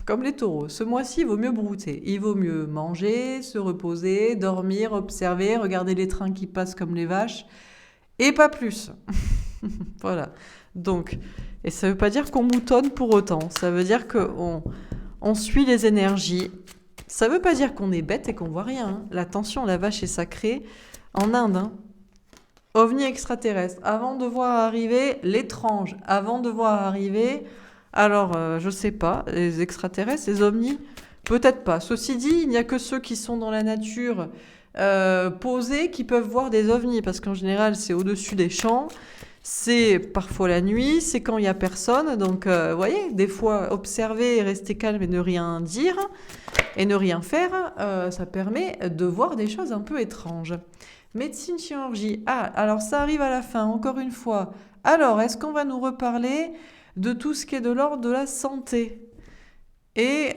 comme les taureaux. Ce mois-ci, il vaut mieux brouter. Il vaut mieux manger, se reposer, dormir, observer, regarder les trains qui passent comme les vaches, et pas plus. Voilà. Donc, et ça ne veut pas dire qu'on moutonne pour autant. Ça veut dire qu'on suit les énergies. Ça ne veut pas dire qu'on est bête et qu'on voit rien. Hein. L'attention, la vache est sacrée en Inde. Hein. OVNI extraterrestre. Avant de voir arriver l'étrange. Avant de voir arriver... Alors, je sais pas, les extraterrestres, les ovnis, peut-être pas. Ceci dit, il n'y a que ceux qui sont dans la nature posés qui peuvent voir des ovnis, parce qu'en général, c'est au-dessus des champs, c'est parfois la nuit, c'est quand il n'y a personne. Donc, vous voyez, des fois, observer et rester calme et ne rien dire et ne rien faire, ça permet de voir des choses un peu étranges. Médecine, chirurgie. Ah, alors ça arrive à la fin, encore une fois. Alors, est-ce qu'on va nous reparler de tout ce qui est de l'ordre de la santé et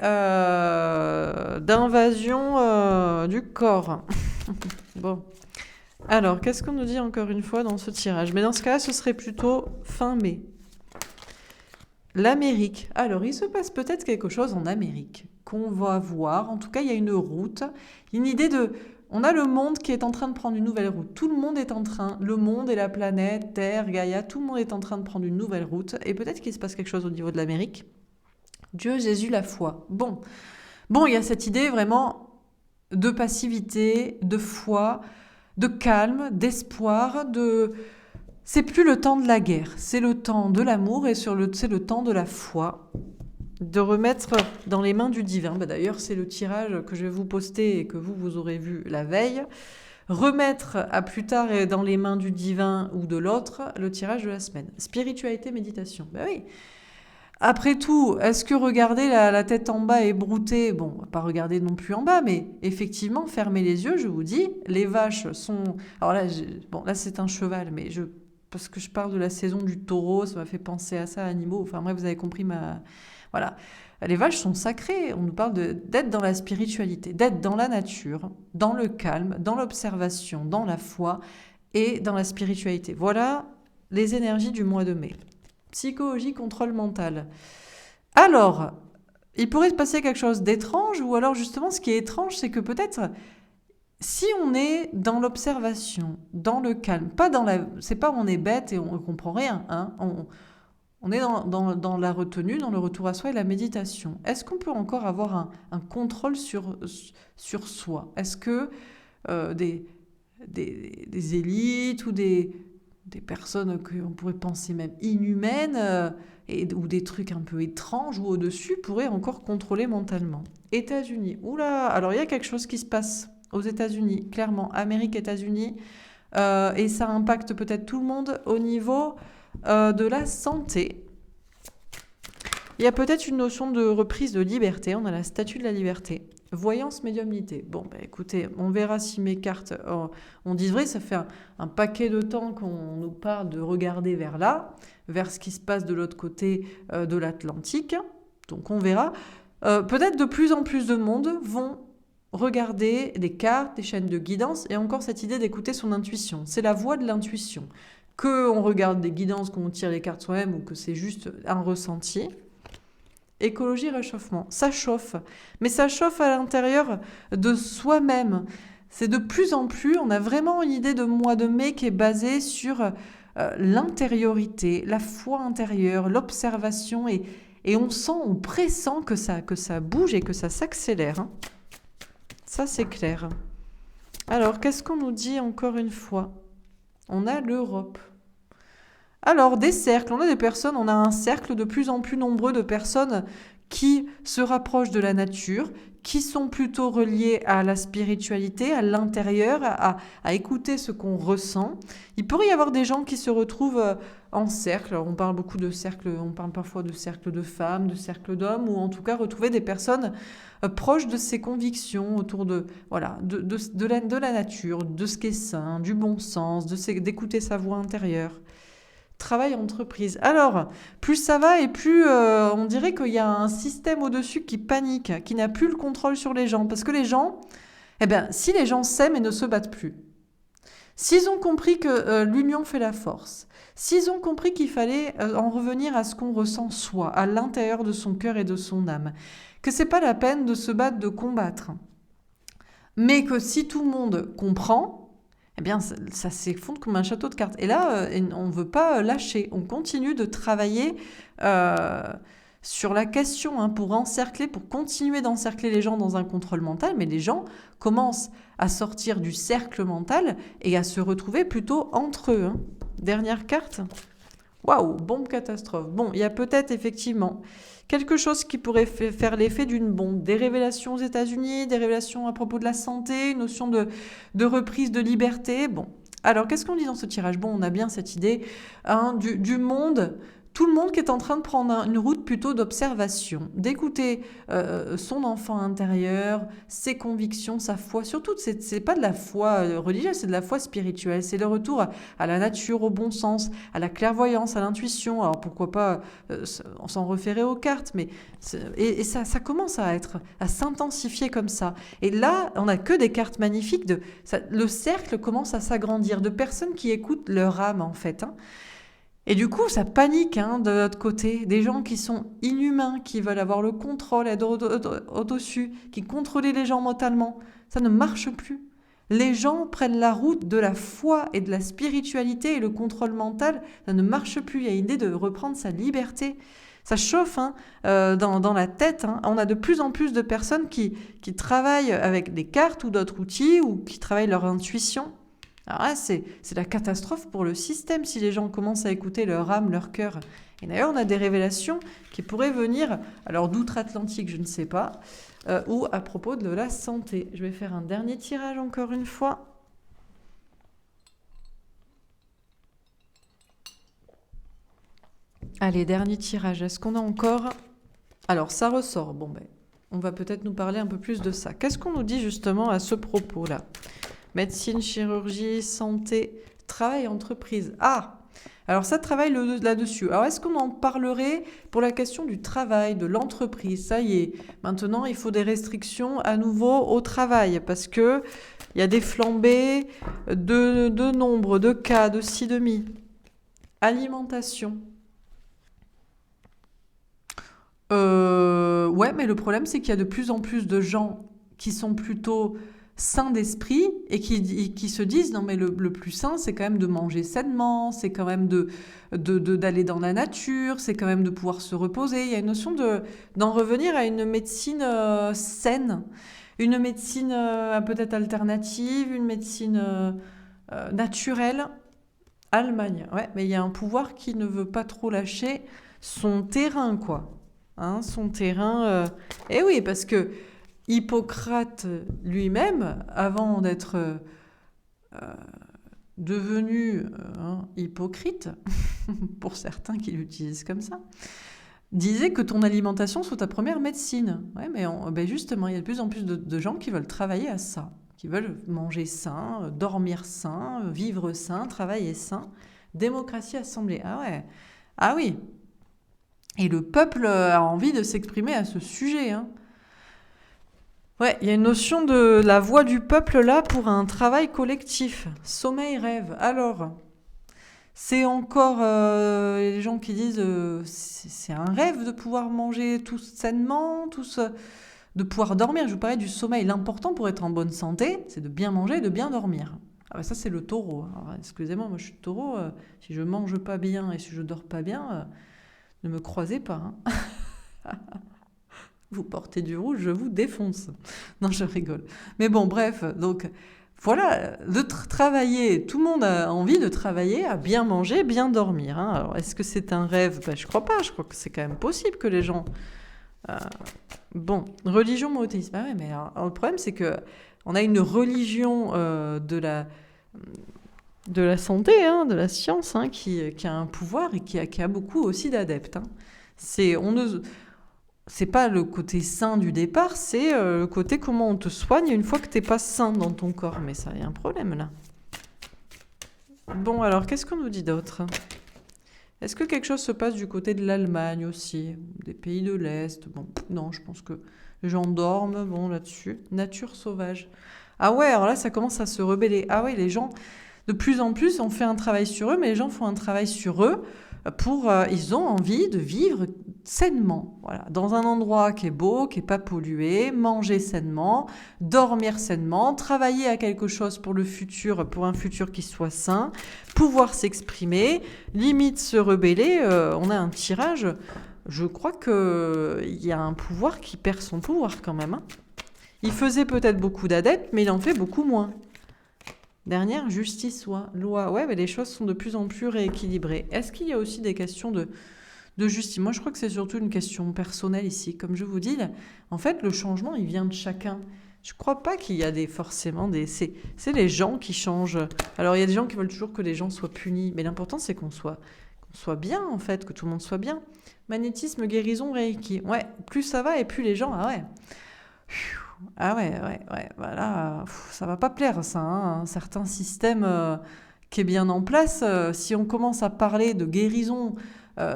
d'invasion du corps. Bon, Alors, qu'est-ce qu'on nous dit encore une fois dans ce tirage? Mais dans ce cas-là, ce serait plutôt fin mai. L'Amérique. Alors, il se passe peut-être quelque chose en Amérique qu'on va voir. En tout cas, il y a une route, une idée de... On a le monde qui est en train de prendre une nouvelle route. Tout le monde est en train, le monde et la planète, Terre, Gaïa, tout le monde est en train de prendre une nouvelle route. Et peut-être qu'il se passe quelque chose au niveau de l'Amérique. Dieu, Jésus, la foi. Bon, il y a cette idée vraiment de passivité, de foi, de calme, d'espoir, de... C'est plus le temps de la guerre, c'est le temps de l'amour et c'est le temps de la foi, de remettre dans les mains du divin. D'ailleurs, c'est le tirage que je vais vous poster et que vous aurez vu la veille. Remettre à plus tard et dans les mains du divin ou de l'autre le tirage de la semaine. Spiritualité, méditation. Oui. Après tout, est-ce que regarder la tête en bas et brouter, bon, on va pas regarder non plus en bas, mais effectivement, fermez les yeux, je vous dis, les vaches sont... Alors là, là c'est un cheval, mais parce que je parle de la saison du taureau, ça m'a fait penser à ça, animaux, enfin bref, vous avez compris ma... Voilà. Les vaches sont sacrées, on nous parle d'être dans la spiritualité, d'être dans la nature, dans le calme, dans l'observation, dans la foi et dans la spiritualité. Voilà les énergies du mois de mai. Psychologie, contrôle mental. Alors, il pourrait se passer quelque chose d'étrange, ou alors justement ce qui est étrange, c'est que peut-être si on est dans l'observation, dans le calme, pas dans la... C'est pas on est bête et on ne comprend rien, hein, on est dans la retenue, dans le retour à soi et la méditation. Est-ce qu'on peut encore avoir un contrôle sur soi? Est-ce que des élites ou des personnes qu'on pourrait penser même inhumaines ou des trucs un peu étranges ou au-dessus pourraient encore contrôler mentalement? États-Unis. Oula, alors il y a quelque chose qui se passe aux États-Unis, clairement. Amérique, États-Unis. Et ça impacte peut-être tout le monde au niveau de la santé. Il y a peut-être une notion de reprise de liberté. On a la statue de la liberté. Voyance, médiumnité. Bon, écoutez, on verra si mes cartes... on dit vrai, ça fait un paquet de temps qu'on nous parle de regarder vers là, vers ce qui se passe de l'autre côté de l'Atlantique. Donc on verra. Peut-être de plus en plus de monde vont regarder des cartes, des chaînes de guidance, et encore cette idée d'écouter son intuition. C'est la voie de l'intuition. Qu'on regarde des guidances, qu'on tire les cartes soi-même, ou que c'est juste un ressenti. Écologie, réchauffement. Ça chauffe. Mais ça chauffe à l'intérieur de soi-même. C'est de plus en plus, on a vraiment une idée de mois de mai qui est basée sur l'intériorité, la foi intérieure, l'observation, et on sent, on pressent que ça bouge et que ça s'accélère. Hein. Ça, c'est clair. Alors, qu'est-ce qu'on nous dit encore une fois? On a l'Europe. Alors, des cercles, on a des personnes, on a un cercle de plus en plus nombreux de personnes qui se rapprochent de la nature, qui sont plutôt reliées à la spiritualité, à l'intérieur, à écouter ce qu'on ressent. Il pourrait y avoir des gens qui se retrouvent en cercle. Alors, on parle beaucoup de cercles, on parle parfois de cercles de femmes, de cercles d'hommes, ou en tout cas retrouver des personnes proches de ses convictions, autour de la nature, de ce qui est sain, du bon sens, d'écouter sa voix intérieure. Travail entreprise. Alors, plus ça va et plus on dirait qu'il y a un système au-dessus qui panique, qui n'a plus le contrôle sur les gens. Parce que les gens, si les gens s'aiment et ne se battent plus, s'ils ont compris que l'union fait la force, s'ils ont compris qu'il fallait en revenir à ce qu'on ressent soi, à l'intérieur de son cœur et de son âme, que c'est pas la peine de se battre, de combattre, mais que si tout le monde comprend, ça s'effondre comme un château de cartes. Et là, on ne veut pas lâcher. On continue de travailler sur la question pour encercler, pour continuer d'encercler les gens dans un contrôle mental. Mais les gens commencent à sortir du cercle mental et à se retrouver plutôt entre eux. Dernière carte. Waouh, bombe catastrophe. Bon, il y a peut-être effectivement quelque chose qui pourrait faire l'effet d'une bombe. Des révélations aux États-Unis, des révélations à propos de la santé, une notion de reprise de liberté. Bon, alors qu'est-ce qu'on dit dans ce tirage? Bon, on a bien cette idée du monde tout le monde qui est en train de prendre une route plutôt d'observation, d'écouter son enfant intérieur, ses convictions, sa foi. Surtout, c'est pas de la foi religieuse, c'est de la foi spirituelle. C'est le retour à la nature, au bon sens, à la clairvoyance, à l'intuition. Alors pourquoi pas on s'en référer aux cartes, mais et ça commence à s'intensifier comme ça. Et là, on n'a que des cartes magnifiques. Le cercle commence à s'agrandir de personnes qui écoutent leur âme en fait. Hein. Et du coup, ça panique de l'autre côté. Des gens qui sont inhumains, qui veulent avoir le contrôle, être au-dessus, qui contrôlent les gens mentalement. Ça ne marche plus. Les gens prennent la route de la foi et de la spiritualité et le contrôle mental. Ça ne marche plus. Il y a une idée de reprendre sa liberté. Ça chauffe dans la tête. Hein. On a de plus en plus de personnes qui travaillent avec des cartes ou d'autres outils ou qui travaillent leur intuition. Alors là, c'est la catastrophe pour le système si les gens commencent à écouter leur âme, leur cœur. Et d'ailleurs, on a des révélations qui pourraient venir, alors d'outre-Atlantique, je ne sais pas, ou à propos de la santé. Je vais faire un dernier tirage encore une fois. Allez, dernier tirage. Est-ce qu'on a encore... Alors, ça ressort. Bon, on va peut-être nous parler un peu plus de ça. Qu'est-ce qu'on nous dit justement à ce propos-là ? Médecine, chirurgie, santé, travail, entreprise. Ah! Alors ça, travaille là-dessus. Alors est-ce qu'on en parlerait pour la question du travail, de l'entreprise? Ça y est, maintenant il faut des restrictions à nouveau au travail parce que il y a des flambées de nombre, de cas, de ci, de mi. Alimentation. Ouais, mais le problème c'est qu'il y a de plus en plus de gens qui sont plutôt sains d'esprit et qui se disent non mais le plus sain c'est quand même de manger sainement, c'est quand même d'aller dans la nature, c'est quand même de pouvoir se reposer. Il y a une notion d'en revenir à une médecine saine, une médecine peut-être alternative, une médecine naturelle. Allemagne, ouais, mais il y a un pouvoir qui ne veut pas trop lâcher son terrain quoi. Hein, son terrain. Eh oui, parce que Hippocrate lui-même, avant d'être devenu hypocrite, pour certains qui l'utilisent comme ça, disait que ton alimentation soit ta première médecine. Ouais, mais justement, il y a de plus en plus de gens qui veulent travailler à ça, qui veulent manger sain, dormir sain, vivre sain, travailler sain. Démocratie assemblée. Ah ouais. Ah oui. Et le peuple a envie de s'exprimer à ce sujet. Hein. Ouais, il y a une notion de la voix du peuple là pour un travail collectif. Sommeil, rêve. Alors, c'est encore les gens qui disent c'est un rêve de pouvoir manger tous sainement, de pouvoir dormir. Je vous parlais du sommeil. L'important pour être en bonne santé, c'est de bien manger et de bien dormir. Ah bah ça, c'est le taureau. Alors, excusez-moi, moi je suis taureau. Si je mange pas bien et si je dors pas bien, ne me croisez pas. Hein. Vous portez du rouge, je vous défonce. Non, je rigole. Mais bon, bref, donc voilà, de travailler, tout le monde a envie de travailler, à bien manger, bien dormir. Hein. Alors, est-ce que c'est un rêve ? Je crois pas, je crois que c'est quand même possible que les gens... Bon, religion monothéisme. Ah ouais, mais alors, le problème, c'est que on a une religion de la santé, hein, de la science, hein, qui a un pouvoir et qui a beaucoup aussi d'adeptes. Hein. C'est pas le côté sain du départ, c'est le côté comment on te soigne une fois que t'es pas sain dans ton corps. Mais ça, il y a un problème là. Bon, alors, qu'est-ce qu'on nous dit d'autre ? Est-ce que quelque chose se passe du côté de l'Allemagne aussi ? Des pays de l'Est ? Bon, non, je pense que les gens dorment, bon, là-dessus. Nature sauvage. Ah ouais, alors là, ça commence à se rebeller. Ah ouais, les gens, de plus en plus, on fait un travail sur eux, mais les gens font un travail sur eux ils ont envie de vivre sainement, voilà, dans un endroit qui est beau, qui est pas pollué, manger sainement, dormir sainement, travailler à quelque chose pour le futur, pour un futur qui soit sain, pouvoir s'exprimer, limite se rebeller. On a un tirage. Je crois qu'il y a un pouvoir qui perd son pouvoir quand même. Hein. Il faisait peut-être beaucoup d'adeptes, mais il en fait beaucoup moins. Dernière, justice, loi. Ouais, mais les choses sont de plus en plus rééquilibrées. Est-ce qu'il y a aussi des questions de justice ? Moi, je crois que c'est surtout une question personnelle ici. Comme je vous dis, en fait, le changement, il vient de chacun. Je ne crois pas qu'il y a forcément des... C'est les gens qui changent. Alors, il y a des gens qui veulent toujours que les gens soient punis. Mais l'important, c'est qu'on soit bien, en fait, que tout le monde soit bien. Magnétisme, guérison, Reiki. Ouais, plus ça va et plus les gens, ah ouais. Ah ouais, ouais, ouais, voilà, ça va pas plaire ça, hein, un certain système qui est bien en place. Si on commence à parler de guérison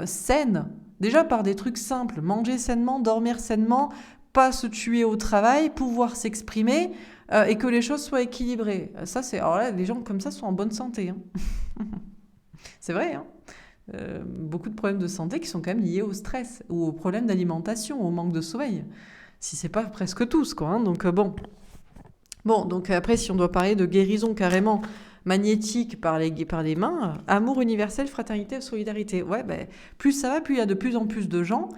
saine, déjà par des trucs simples, manger sainement, dormir sainement, pas se tuer au travail, pouvoir s'exprimer et que les choses soient équilibrées. Ça, c'est, alors là, les gens comme ça sont en bonne santé, hein. C'est vrai, hein. Beaucoup de problèmes de santé qui sont quand même liés au stress ou aux problèmes d'alimentation, au manque de sommeil. Si c'est pas presque tous, quoi, hein. Donc bon, donc après, si on doit parler de guérison carrément magnétique par les mains, amour universel, fraternité, solidarité. Ouais, ben, plus ça va, plus il y a de plus en plus de gens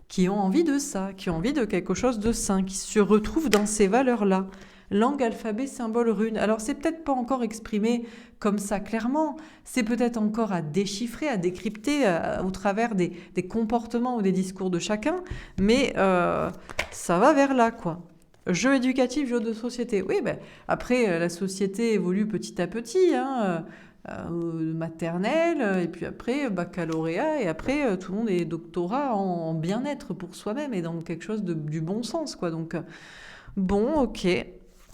qui ont envie de ça, qui ont envie de quelque chose de sain, qui se retrouvent dans ces valeurs-là. Langue, alphabet, symbole, rune. Alors c'est peut-être pas encore exprimé comme ça clairement, c'est peut-être encore à déchiffrer, à décrypter au travers des comportements ou des discours de chacun, mais ça va vers là, quoi. Jeu éducatif, jeu de société. Oui, ben, après, la société évolue petit à petit, hein, maternelle, et puis après, baccalauréat, et après, tout le monde est doctorat en bien-être pour soi-même, et dans quelque chose du bon sens, quoi. Donc, bon, ok.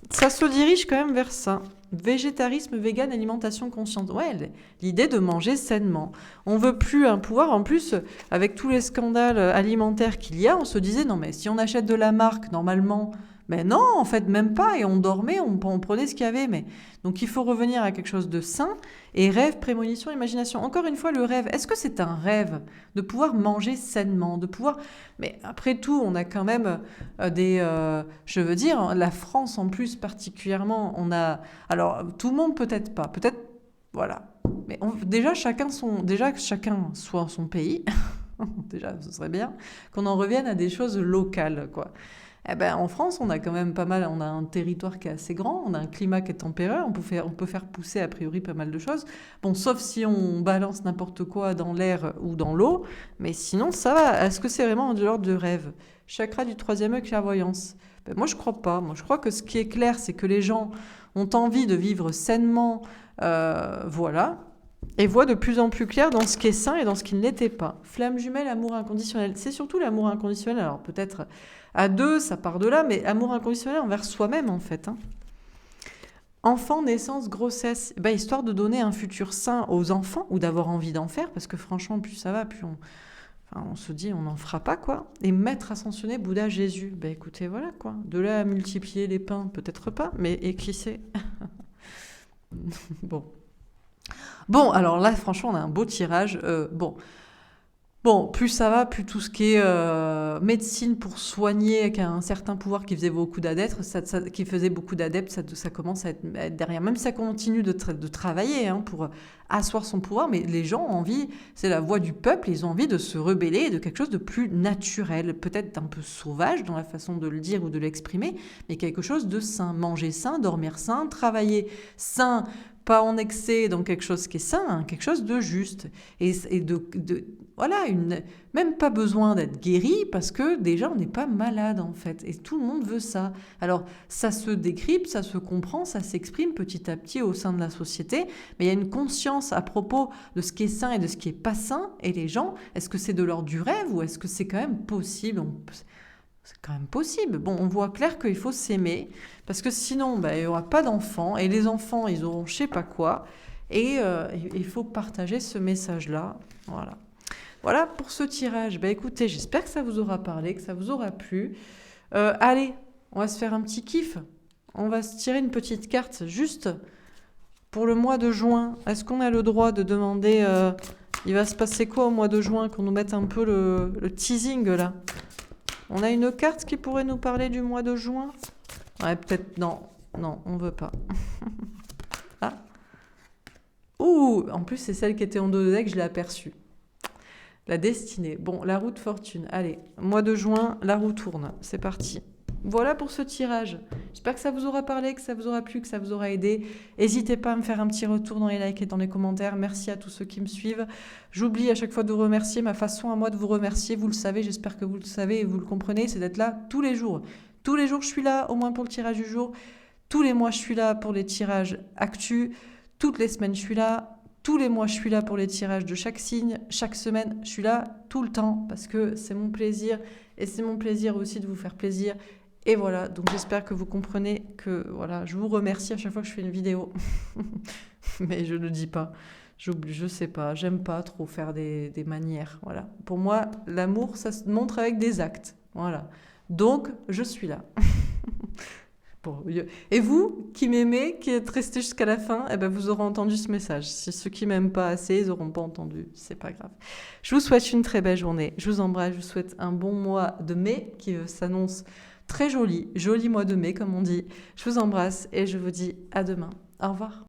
Ça se dirige quand même vers ça. Végétarisme, vegan, alimentation consciente. Ouais, l'idée de manger sainement. On veut plus un pouvoir. En plus, avec tous les scandales alimentaires qu'il y a, on se disait, non mais si on achète de la marque, normalement, mais non, en fait, même pas. Et on dormait, on prenait ce qu'il y avait. Mais donc il faut revenir à quelque chose de sain. Et rêve, prémonition, imagination. Encore une fois, le rêve. Est-ce que c'est un rêve de pouvoir manger sainement, de pouvoir... Mais après tout, on a quand même je veux dire, la France en plus particulièrement, on a... Alors, tout le monde peut-être pas. Peut-être... Voilà. Mais déjà, chacun soit son pays. Déjà, ce serait bien qu'on en revienne à des choses locales, quoi. Eh ben, en France, on a quand même pas mal, on a un territoire qui est assez grand, on a un climat qui est tempéré, on peut faire pousser a priori pas mal de choses. Bon, sauf si on balance n'importe quoi dans l'air ou dans l'eau, mais sinon ça va. Est-ce que c'est vraiment de l'ordre de rêve? Chakra du troisième œil, clairvoyance. Ben, moi, je crois pas. Moi, je crois que ce qui est clair, c'est que les gens ont envie de vivre sainement, voilà, et voient de plus en plus clair dans ce qui est sain et dans ce qui ne l'était pas. Flamme jumelle, amour inconditionnel. C'est surtout l'amour inconditionnel. Alors peut-être à deux, ça part de là, mais amour inconditionnel envers soi-même en fait, hein. Enfant, naissance, grossesse, ben, histoire de donner un futur sain aux enfants ou d'avoir envie d'en faire, parce que franchement, plus ça va, plus on se dit on n'en fera pas, quoi. Et maître ascensionné, Bouddha, Jésus. Ben écoutez, voilà quoi. De là à multiplier les pains, peut-être pas, mais et qui sait. Bon. Bon, alors là, franchement, on a un beau tirage. Bon, plus ça va, plus tout ce qui est médecine pour soigner, qui a un certain pouvoir qui faisait beaucoup d'adeptes, ça commence à être derrière. Même si ça continue de travailler, hein, pour asseoir son pouvoir, mais les gens ont envie, c'est la voix du peuple, ils ont envie de se rebeller de quelque chose de plus naturel, peut-être un peu sauvage dans la façon de le dire ou de l'exprimer, mais quelque chose de sain. Manger sain, dormir sain, travailler sain, pas en excès, donc quelque chose qui est sain, hein, quelque chose de juste. Et voilà, même pas besoin d'être guéri parce que déjà on n'est pas malade en fait. Et tout le monde veut ça. Alors ça se décrypte, ça se comprend, ça s'exprime petit à petit au sein de la société. Mais il y a une conscience à propos de ce qui est sain et de ce qui est pas sain. Et les gens, est-ce que c'est de l'ordre du rêve ou est-ce que c'est quand même possible? C'est quand même possible. Bon, on voit clair qu'il faut s'aimer, parce que sinon, ben, il n'y aura pas d'enfants, et les enfants, ils auront je sais pas quoi, et il faut partager ce message-là. Voilà. Voilà pour ce tirage. Ben, écoutez, j'espère que ça vous aura parlé, que ça vous aura plu. Allez, on va se faire un petit kiff. On va se tirer une petite carte, juste pour le mois de juin. Est-ce qu'on a le droit de demander... il va se passer quoi au mois de juin, qu'on nous mette un peu le teasing, là? On a une carte qui pourrait nous parler du mois de juin? Ouais, peut-être... Non, on veut pas. Ah. Ouh, en plus, c'est celle qui était en dos de deck, je l'ai aperçue. La destinée. Bon, la roue de fortune. Allez, mois de juin, la roue tourne. C'est parti. Voilà pour ce tirage. J'espère que ça vous aura parlé, que ça vous aura plu, que ça vous aura aidé. N'hésitez pas à me faire un petit retour dans les likes et dans les commentaires. Merci à tous ceux qui me suivent. J'oublie à chaque fois de vous remercier. Ma façon à moi de vous remercier, vous le savez, j'espère que vous le savez et vous le comprenez, c'est d'être là tous les jours. Tous les jours, je suis là, au moins pour le tirage du jour. Tous les mois, je suis là pour les tirages actus. Toutes les semaines, je suis là. Tous les mois, je suis là pour les tirages de chaque signe. Chaque semaine, je suis là tout le temps parce que c'est mon plaisir et c'est mon plaisir aussi de vous faire plaisir. Et voilà, donc j'espère que vous comprenez que voilà, je vous remercie à chaque fois que je fais une vidéo. Mais je ne le dis pas. Je sais pas, j'aime pas trop faire des manières. Voilà. Pour moi, l'amour, ça se montre avec des actes. Voilà. Donc, je suis là. Bon, et vous, qui m'aimez, qui êtes resté jusqu'à la fin, eh ben vous aurez entendu ce message. Si ceux qui m'aiment pas assez, ils n'auront pas entendu. C'est pas grave. Je vous souhaite une très belle journée. Je vous embrasse. Je vous souhaite un bon mois de mai qui s'annonce très joli. Joli mois de mai, comme on dit. Je vous embrasse et je vous dis à demain. Au revoir.